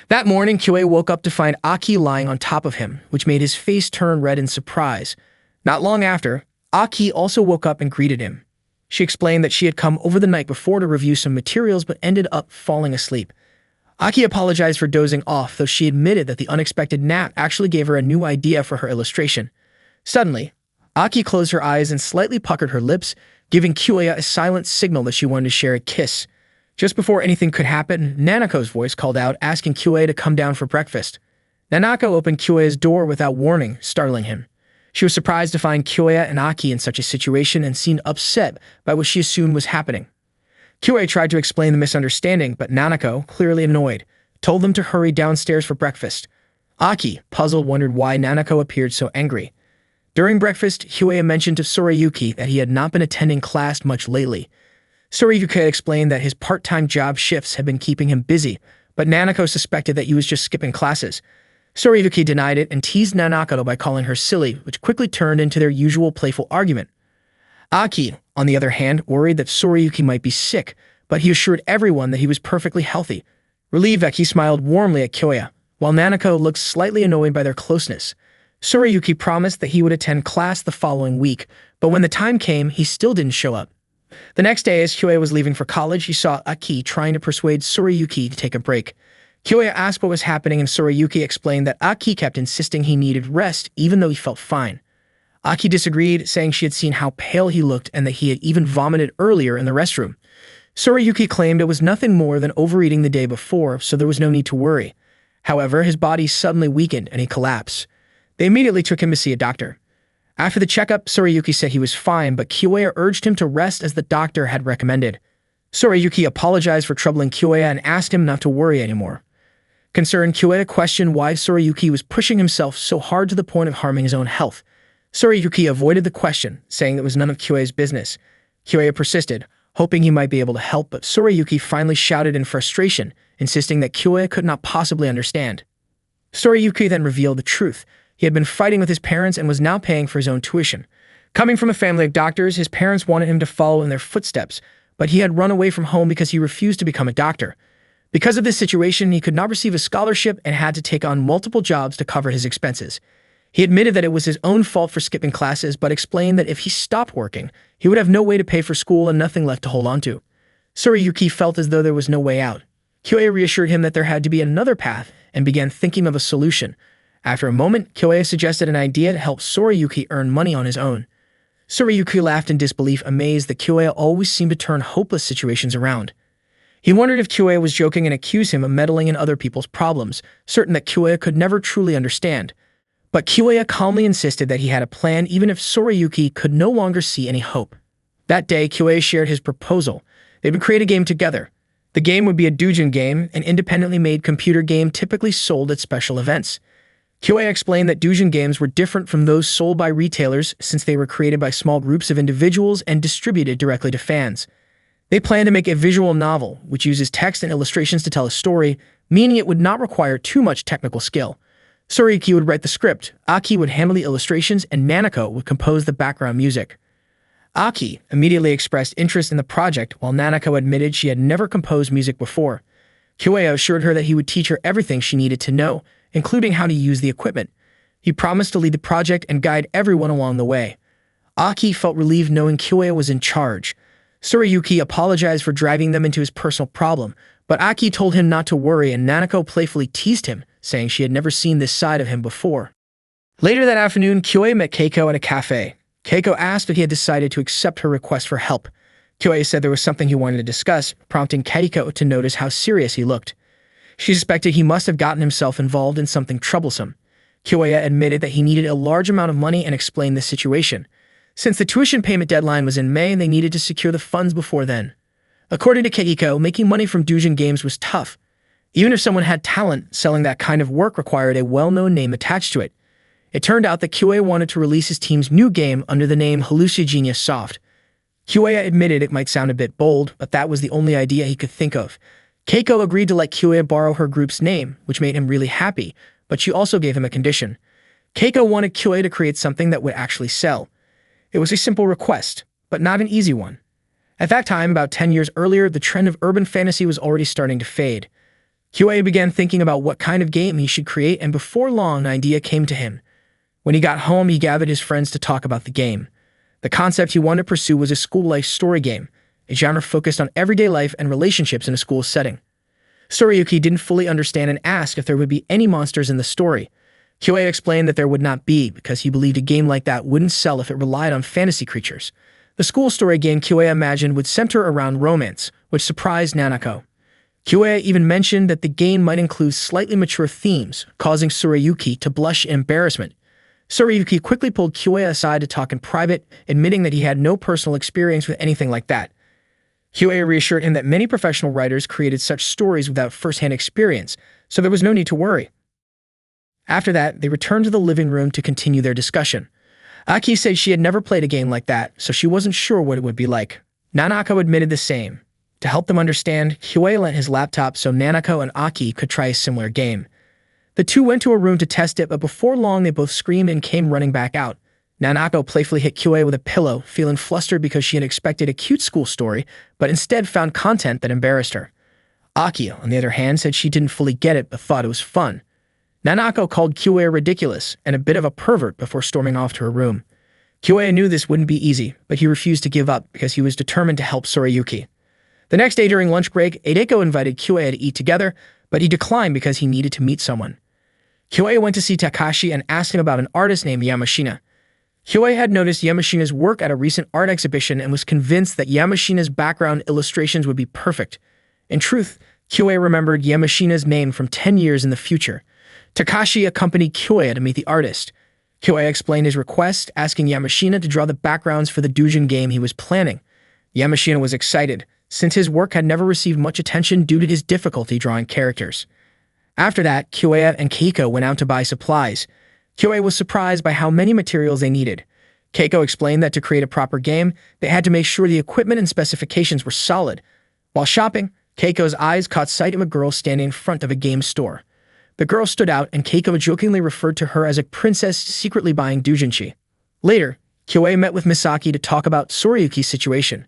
That morning, Kyoei woke up to find Aki lying on top of him, which made his face turn red in surprise. Not long after, Aki also woke up and greeted him. She explained that she had come over the night before to review some materials but ended up falling asleep. Aki apologized for dozing off, though she admitted that the unexpected nap actually gave her a new idea for her illustration. Suddenly, Aki closed her eyes and slightly puckered her lips, giving Kyoei a silent signal that she wanted to share a kiss. Just before anything could happen, Nanako's voice called out, asking Kyoei to come down for breakfast. Nanako opened Kyoei's door without warning, startling him. She was surprised to find Kyoei and Aki in such a situation and seemed upset by what she assumed was happening. Kyoei tried to explain the misunderstanding, but Nanako, clearly annoyed, told them to hurry downstairs for breakfast. Aki, puzzled, wondered why Nanako appeared so angry. During breakfast, Kyoei mentioned to Soriyuki that he had not been attending class much lately. Soriyuki had explained that his part-time job shifts had been keeping him busy, but Nanako suspected that he was just skipping classes. Soriyuki denied it and teased Nanako by calling her silly, which quickly turned into their usual playful argument. Aki, on the other hand, worried that Soriyuki might be sick, but he assured everyone that he was perfectly healthy. Relieved, Aki smiled warmly at Kyoei, while Nanako looked slightly annoyed by their closeness. Soriyuki promised that he would attend class the following week, but when the time came, he still didn't show up. The next day, as Kyoei was leaving for college, he saw Aki trying to persuade Soriyuki to take a break. Kyoei asked what was happening, and Soriyuki explained that Aki kept insisting he needed rest even though he felt fine. Aki disagreed, saying she had seen how pale he looked and that he had even vomited earlier in the restroom. Soriyuki claimed it was nothing more than overeating the day before, so there was no need to worry. However, his body suddenly weakened and he collapsed. They immediately took him to see a doctor. After the checkup, Soriyuki said he was fine, but Kyoei urged him to rest as the doctor had recommended. Soriyuki apologized for troubling Kyoei and asked him not to worry anymore. Concerned, Kyoei questioned why Soriyuki was pushing himself so hard to the point of harming his own health. Soriyuki avoided the question, saying it was none of Kyoei's business. Kyoei persisted, hoping he might be able to help, but Soriyuki finally shouted in frustration, insisting that Kyoei could not possibly understand. Soriyuki then revealed the truth. He had been fighting with his parents and was now paying for his own tuition. Coming from a family of doctors, his parents wanted him to follow in their footsteps, but he had run away from home because he refused to become a doctor. Because of this situation, he could not receive a scholarship and had to take on multiple jobs to cover his expenses. He admitted that it was his own fault for skipping classes, but explained that if he stopped working, he would have no way to pay for school and nothing left to hold on to. Soriyuki felt as though there was no way out. Kyoei reassured him that there had to be another path and began thinking of a solution. After a moment, Kyoei suggested an idea to help Soriyuki earn money on his own. Tsurayuki laughed in disbelief, amazed that Kyoya always seemed to turn hopeless situations around. He wondered if Kyoya was joking and accused him of meddling in other people's problems, certain that Kyoya could never truly understand. But Kyoya calmly insisted that he had a plan even if Tsurayuki could no longer see any hope. That day, Kyoya shared his proposal. They would create a game together. The game would be a doujin game, an independently made computer game typically sold at special events. Kyoya explained that doujin games were different from those sold by retailers since they were created by small groups of individuals and distributed directly to fans. They planned to make a visual novel, which uses text and illustrations to tell a story, meaning it would not require too much technical skill. Tsurayuki would write the script, Aki would handle the illustrations, and Nanako would compose the background music. Aki immediately expressed interest in the project, while Nanako admitted she had never composed music before. Kyoya assured her that he would teach her everything she needed to know, including how to use the equipment. He promised to lead the project and guide everyone along the way. Aki felt relieved knowing Kyoya was in charge. Tsurayuki apologized for driving them into his personal problem, but Aki told him not to worry, and Nanako playfully teased him, saying she had never seen this side of him before. Later that afternoon, Kyoya met Keiko at a cafe. Keiko asked if he had decided to accept her request for help. Kyoya said there was something he wanted to discuss, prompting Keiko to notice how serious he looked. She suspected he must have gotten himself involved in something troublesome. Kyoya admitted that he needed a large amount of money and explained the situation. Since the tuition payment deadline was in May, they needed to secure the funds before then. According to Keiko, making money from doujin games was tough. Even if someone had talent, selling that kind of work required a well-known name attached to it. It turned out that Kyoya wanted to release his team's new game under the name Hallucigenia Soft. Kyoya admitted it might sound a bit bold, but that was the only idea he could think of. Keiko agreed to let Kyoya borrow her group's name, which made him really happy, but she also gave him a condition. Keiko wanted Kyoya to create something that would actually sell. It was a simple request, but not an easy one. At that time, about 10 years earlier, the trend of urban fantasy was already starting to fade. Kyoya began thinking about what kind of game he should create, and before long, an idea came to him. When he got home, he gathered his friends to talk about the game. The concept he wanted to pursue was a school-life story game, a genre focused on everyday life and relationships in a school setting. Tsurayuki didn't fully understand and asked if there would be any monsters in the story. Kyoya explained that there would not be, because he believed a game like that wouldn't sell if it relied on fantasy creatures. The school story game Kyoya imagined would center around romance, which surprised Nanako. Kyoya even mentioned that the game might include slightly mature themes, causing Tsurayuki to blush in embarrassment. Tsurayuki quickly pulled Kyoya aside to talk in private, admitting that he had no personal experience with anything like that. Kyoya reassured him that many professional writers created such stories without first-hand experience, so there was no need to worry. After that, they returned to the living room to continue their discussion. Aki said she had never played a game like that, so she wasn't sure what it would be like. Nanako admitted the same. To help them understand, Kyoya lent his laptop so Nanako and Aki could try a similar game. The two went to a room to test it, but before long they both screamed and came running back out. Nanako playfully hit Kyoya with a pillow, feeling flustered because she had expected a cute school story, but instead found content that embarrassed her. Aki, on the other hand, said she didn't fully get it but thought it was fun. Nanako called Kyoya ridiculous and a bit of a pervert before storming off to her room. Kyoya knew this wouldn't be easy, but he refused to give up because he was determined to help Tsurayuki. The next day during lunch break, Eideko invited Kyoya to eat together, but he declined because he needed to meet someone. Kyoya went to see Takashi and asked him about an artist named Yamashina. Kyoya had noticed Yamashina's work at a recent art exhibition and was convinced that Yamashina's background illustrations would be perfect. In truth, Kyoya remembered Yamashina's name from 10 years in the future. Takashi accompanied Kyoya to meet the artist. Kyoya explained his request, asking Yamashina to draw the backgrounds for the doujin game he was planning. Yamashina was excited, since his work had never received much attention due to his difficulty drawing characters. After that, Kyoya and Keiko went out to buy supplies. Kyoya was surprised by how many materials they needed. Keiko explained that to create a proper game, they had to make sure the equipment and specifications were solid. While shopping, Keiko's eyes caught sight of a girl standing in front of a game store. The girl stood out, and Keiko jokingly referred to her as a princess secretly buying doujinshi. Later, Kyoya met with Misaki to talk about Tsurayuki's situation.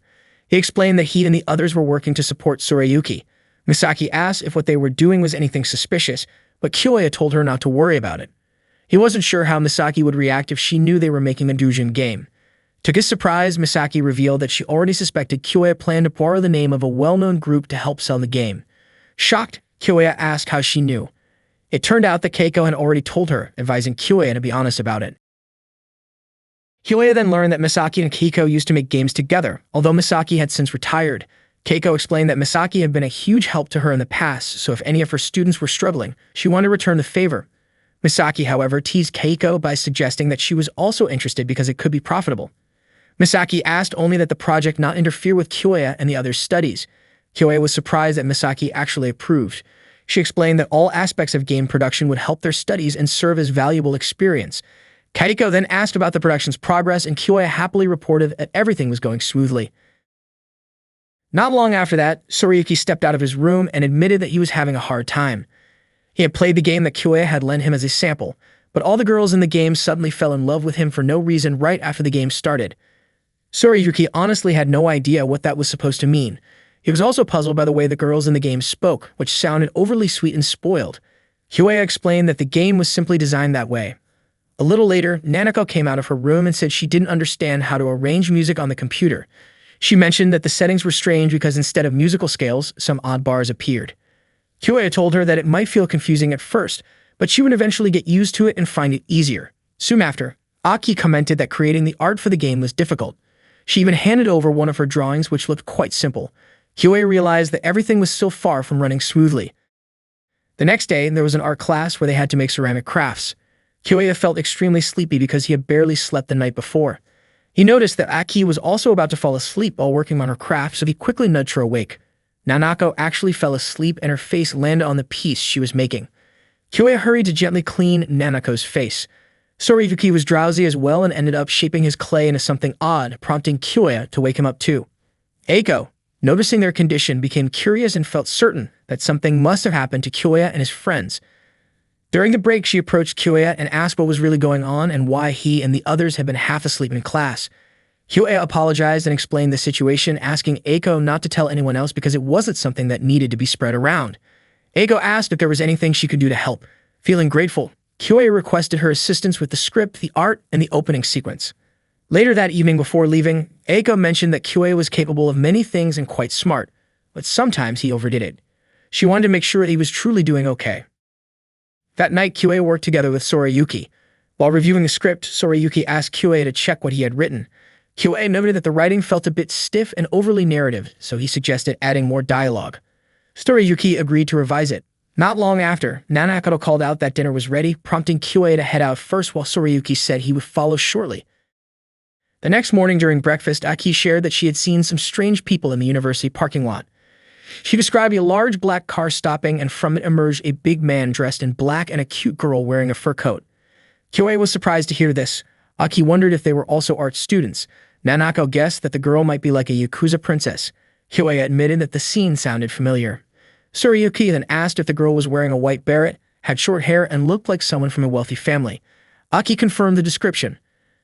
He explained that he and the others were working to support Tsurayuki. Misaki asked if what they were doing was anything suspicious, but Kyoya told her not to worry about it. He wasn't sure how Misaki would react if she knew they were making a doujin game. To his surprise, Misaki revealed that she already suspected Kyoya planned to borrow the name of a well-known group to help sell the game. Shocked, Kyoya asked how she knew. It turned out that Keiko had already told her, advising Kyoya to be honest about it. Kyoya then learned that Misaki and Keiko used to make games together, although Misaki had since retired. Keiko explained that Misaki had been a huge help to her in the past, so if any of her students were struggling, she wanted to return the favor. Misaki, however, teased Keiko by suggesting that she was also interested because it could be profitable. Misaki asked only that the project not interfere with Kyoya and the others' studies. Kyoya was surprised that Misaki actually approved. She explained that all aspects of game production would help their studies and serve as valuable experience. Keiko then asked about the production's progress, and Kyoya happily reported that everything was going smoothly. Not long after that, Sorayuki stepped out of his room and admitted that he was having a hard time. He had played the game that Kyoya had lent him as a sample, but all the girls in the game suddenly fell in love with him for no reason right after the game started. Sorayuki honestly had no idea what that was supposed to mean. He was also puzzled by the way the girls in the game spoke, which sounded overly sweet and spoiled. Kyoya explained that the game was simply designed that way. A little later, Nanako came out of her room and said she didn't understand how to arrange music on the computer. She mentioned that the settings were strange because instead of musical scales, some odd bars appeared. Kyoya told her that it might feel confusing at first, but she would eventually get used to it and find it easier. Soon after, Aki commented that creating the art for the game was difficult. She even handed over one of her drawings, which looked quite simple. Kyoya realized that everything was still far from running smoothly. The next day, there was an art class where they had to make ceramic crafts. Kyoya felt extremely sleepy because he had barely slept the night before. He noticed that Aki was also about to fall asleep while working on her craft, so he quickly nudged her awake. Nanako actually fell asleep and her face landed on the piece she was making. Kyoya hurried to gently clean Nanako's face. Sorayuki was drowsy as well and ended up shaping his clay into something odd, prompting Kyoya to wake him up too. Eiko, noticing their condition, became curious and felt certain that something must have happened to Kyoya and his friends. During the break, she approached Kyoya and asked what was really going on and why he and the others had been half asleep in class. Kyoya apologized and explained the situation, asking Eiko not to tell anyone else because it wasn't something that needed to be spread around. Eiko asked if there was anything she could do to help. Feeling grateful, Kyoya requested her assistance with the script, the art, and the opening sequence. Later that evening before leaving, Eiko mentioned that Kyoya was capable of many things and quite smart, but sometimes he overdid it. She wanted to make sure that he was truly doing okay. That night, Kyoya worked together with Sorayuki. While reviewing the script, Sorayuki asked Kyoya to check what he had written. Kyoya noted that the writing felt a bit stiff and overly narrative, so he suggested adding more dialogue. Sorayuki agreed to revise it. Not long after, Nanako called out that dinner was ready, prompting Kyoya to head out first while Sorayuki said he would follow shortly. The next morning during breakfast, Aki shared that she had seen some strange people in the university parking lot. She described a large black car stopping, and from it emerged a big man dressed in black and a cute girl wearing a fur coat. Kyoya was surprised to hear this. Aki wondered if they were also art students. Nanako guessed that the girl might be like a Yakuza princess. Kyoya admitted that the scene sounded familiar. Sorayuki then asked if the girl was wearing a white beret, had short hair, and looked like someone from a wealthy family. Aki confirmed the description.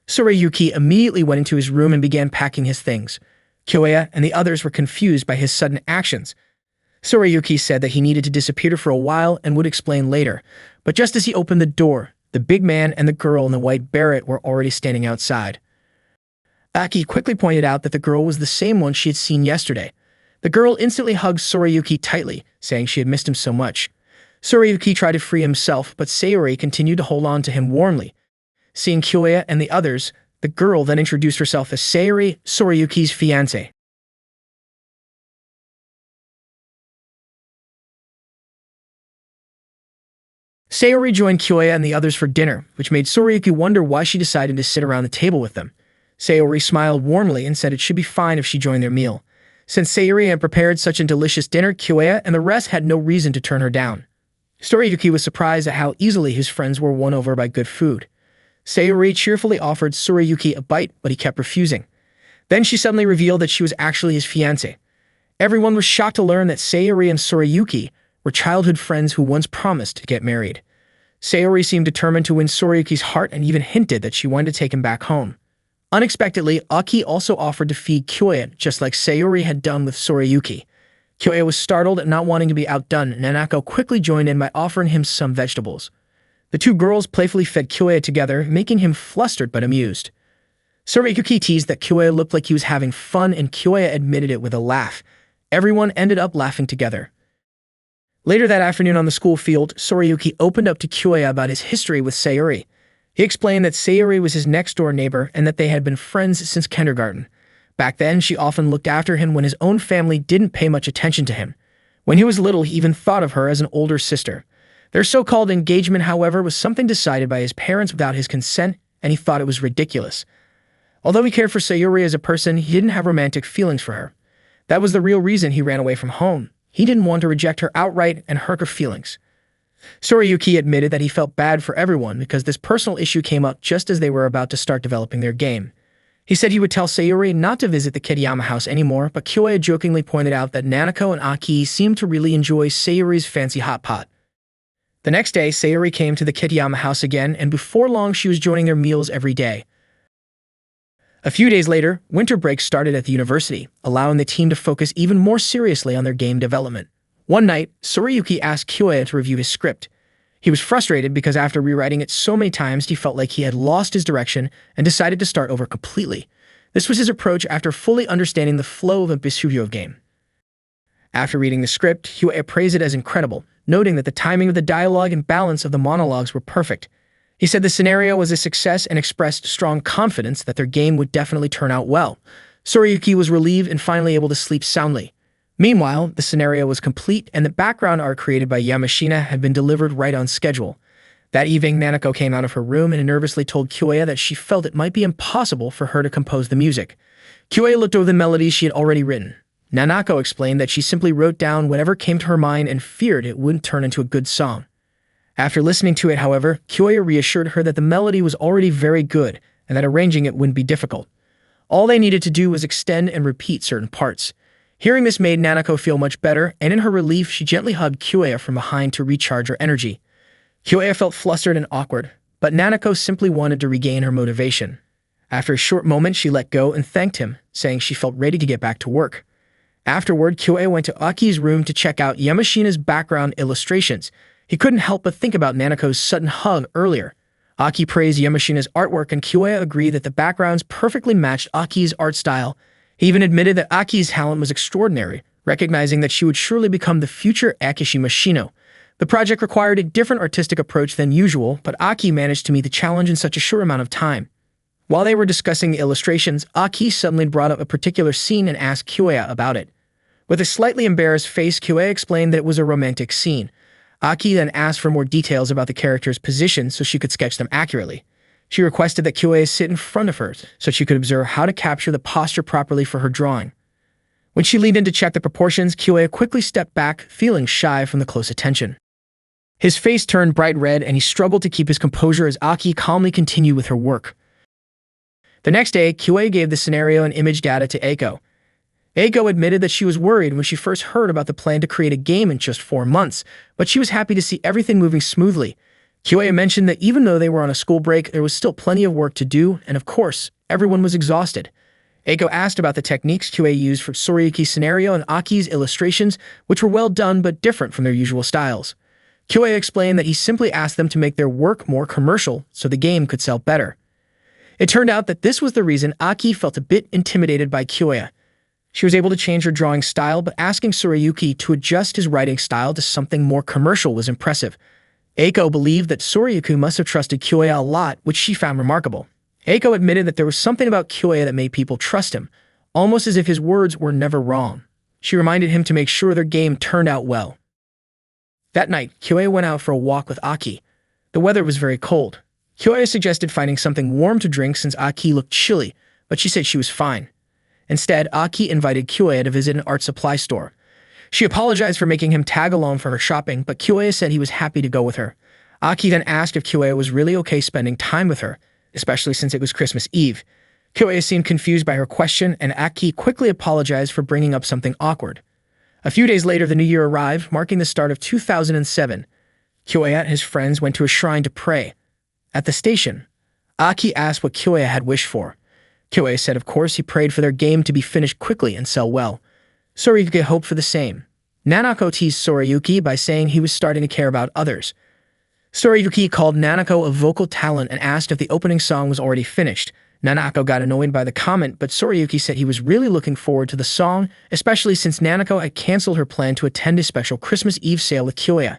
Sorayuki immediately went into his room and began packing his things. Kyoya and the others were confused by his sudden actions. Sorayuki said that he needed to disappear for a while and would explain later, but just as he opened the door, the big man and the girl in the white beret were already standing outside. Aki quickly pointed out that the girl was the same one she had seen yesterday. The girl instantly hugged Sorayuki tightly, saying she had missed him so much. Sorayuki tried to free himself, but Sayori continued to hold on to him warmly. Seeing Kyoya and the others, the girl then introduced herself as Sayori, Sorayuki's fiancée. Sayori joined Kyoya and the others for dinner, which made Sorayuki wonder why she decided to sit around the table with them. Sayori smiled warmly and said it should be fine if she joined their meal. Since Sayori had prepared such a delicious dinner, Kyoya and the rest had no reason to turn her down. Sorayuki was surprised at how easily his friends were won over by good food. Sayori cheerfully offered Sorayuki a bite, but he kept refusing. Then she suddenly revealed that she was actually his fiancé. Everyone was shocked to learn that Sayori and Sorayuki were childhood friends who once promised to get married. Sayori seemed determined to win Sorayuki's heart and even hinted that she wanted to take him back home. Unexpectedly, Aki also offered to feed Kyoya, just like Sayori had done with Sorayuki. Kyoya was startled at not wanting to be outdone, and Nanako quickly joined in by offering him some vegetables. The two girls playfully fed Kyoya together, making him flustered but amused. Sorayuki teased that Kyoya looked like he was having fun, and Kyoya admitted it with a laugh. Everyone ended up laughing together. Later that afternoon on the school field, Sorayuki opened up to Kyoya about his history with Sayori. He explained that Sayuri was his next-door neighbor and that they had been friends since kindergarten. Back then, she often looked after him when his own family didn't pay much attention to him. When he was little, he even thought of her as an older sister. Their so-called engagement, however, was something decided by his parents without his consent, and he thought it was ridiculous. Although he cared for Sayuri as a person, he didn't have romantic feelings for her. That was the real reason he ran away from home. He didn't want to reject her outright and hurt her feelings. Tsurayuki admitted that he felt bad for everyone because this personal issue came up just as they were about to start developing their game. He said he would tell Sayuri not to visit the Kitayama house anymore, but Kyoya jokingly pointed out that Nanako and Aki seemed to really enjoy Sayuri's fancy hot pot. The next day, Sayuri came to the Kitayama house again, and before long she was joining their meals every day. A few days later, winter break started at the university, allowing the team to focus even more seriously on their game development. One night, Tsurayuki asked Kyoya to review his script. He was frustrated because after rewriting it so many times, he felt like he had lost his direction and decided to start over completely. This was his approach after fully understanding the flow of a Bisuvio game. After reading the script, Kyoya praised it as incredible, noting that the timing of the dialogue and balance of the monologues were perfect. He said the scenario was a success and expressed strong confidence that their game would definitely turn out well. Tsurayuki was relieved and finally able to sleep soundly. Meanwhile, the scenario was complete and the background art created by Yamashina had been delivered right on schedule. That evening, Nanako came out of her room and nervously told Kyoya that she felt it might be impossible for her to compose the music. Kyoya looked over the melodies she had already written. Nanako explained that she simply wrote down whatever came to her mind and feared it wouldn't turn into a good song. After listening to it, however, Kyoya reassured her that the melody was already very good and that arranging it wouldn't be difficult. All they needed to do was extend and repeat certain parts. Hearing this made Nanako feel much better, and in her relief, she gently hugged Kyoya from behind to recharge her energy. Kyoya felt flustered and awkward, but Nanako simply wanted to regain her motivation. After a short moment, she let go and thanked him, saying she felt ready to get back to work. Afterward, Kyoya went to Aki's room to check out Yamashina's background illustrations. He couldn't help but think about Nanako's sudden hug earlier. Aki praised Yamashina's artwork and Kyoya agreed that the backgrounds perfectly matched Aki's art style. He even admitted that Aki's talent was extraordinary, recognizing that she would surely become the future Akishima Shino. The project required a different artistic approach than usual, but Aki managed to meet the challenge in such a short amount of time. While they were discussing the illustrations, Aki suddenly brought up a particular scene and asked Kyoya about it. With a slightly embarrassed face, Kyoya explained that it was a romantic scene. Aki then asked for more details about the character's position so she could sketch them accurately. She requested that Kyoya sit in front of her so she could observe how to capture the posture properly for her drawing. When she leaned in to check the proportions, Kyoya quickly stepped back, feeling shy from the close attention. His face turned bright red and he struggled to keep his composure as Aki calmly continued with her work. The next day, Kyoya gave the scenario and image data to Eiko. Eiko admitted that she was worried when she first heard about the plan to create a game in just 4 months, but she was happy to see everything moving smoothly. Kyoya mentioned that even though they were on a school break, there was still plenty of work to do, and of course, everyone was exhausted. Eiko asked about the techniques Kyoya used for Tsurayuki's scenario and Aki's illustrations, which were well done but different from their usual styles. Kyoya explained that he simply asked them to make their work more commercial so the game could sell better. It turned out that this was the reason Aki felt a bit intimidated by Kyoya. She was able to change her drawing style, but asking Tsurayuki to adjust his writing style to something more commercial was impressive. Eiko believed that Tsurayuki must have trusted Kyoya a lot, which she found remarkable. Eiko admitted that there was something about Kyoya that made people trust him, almost as if his words were never wrong. She reminded him to make sure their game turned out well. That night, Kyoya went out for a walk with Aki. The weather was very cold. Kyoya suggested finding something warm to drink since Aki looked chilly, but she said she was fine. Instead, Aki invited Kyoya to visit an art supply store. She apologized for making him tag along for her shopping, but Kyoya said he was happy to go with her. Aki then asked if Kyoya was really okay spending time with her, especially since it was Christmas Eve. Kyoya seemed confused by her question, and Aki quickly apologized for bringing up something awkward. A few days later, the new year arrived, marking the start of 2007. Kyoya and his friends went to a shrine to pray. At the station, Aki asked what Kyoya had wished for. Kyoya said of course he prayed for their game to be finished quickly and sell well. Tsurayuki hoped for the same. Nanako teased Tsurayuki by saying he was starting to care about others. Tsurayuki called Nanako a vocal talent and asked if the opening song was already finished. Nanako got annoyed by the comment, but Tsurayuki said he was really looking forward to the song, especially since Nanako had canceled her plan to attend a special Christmas Eve sale with Kyoya.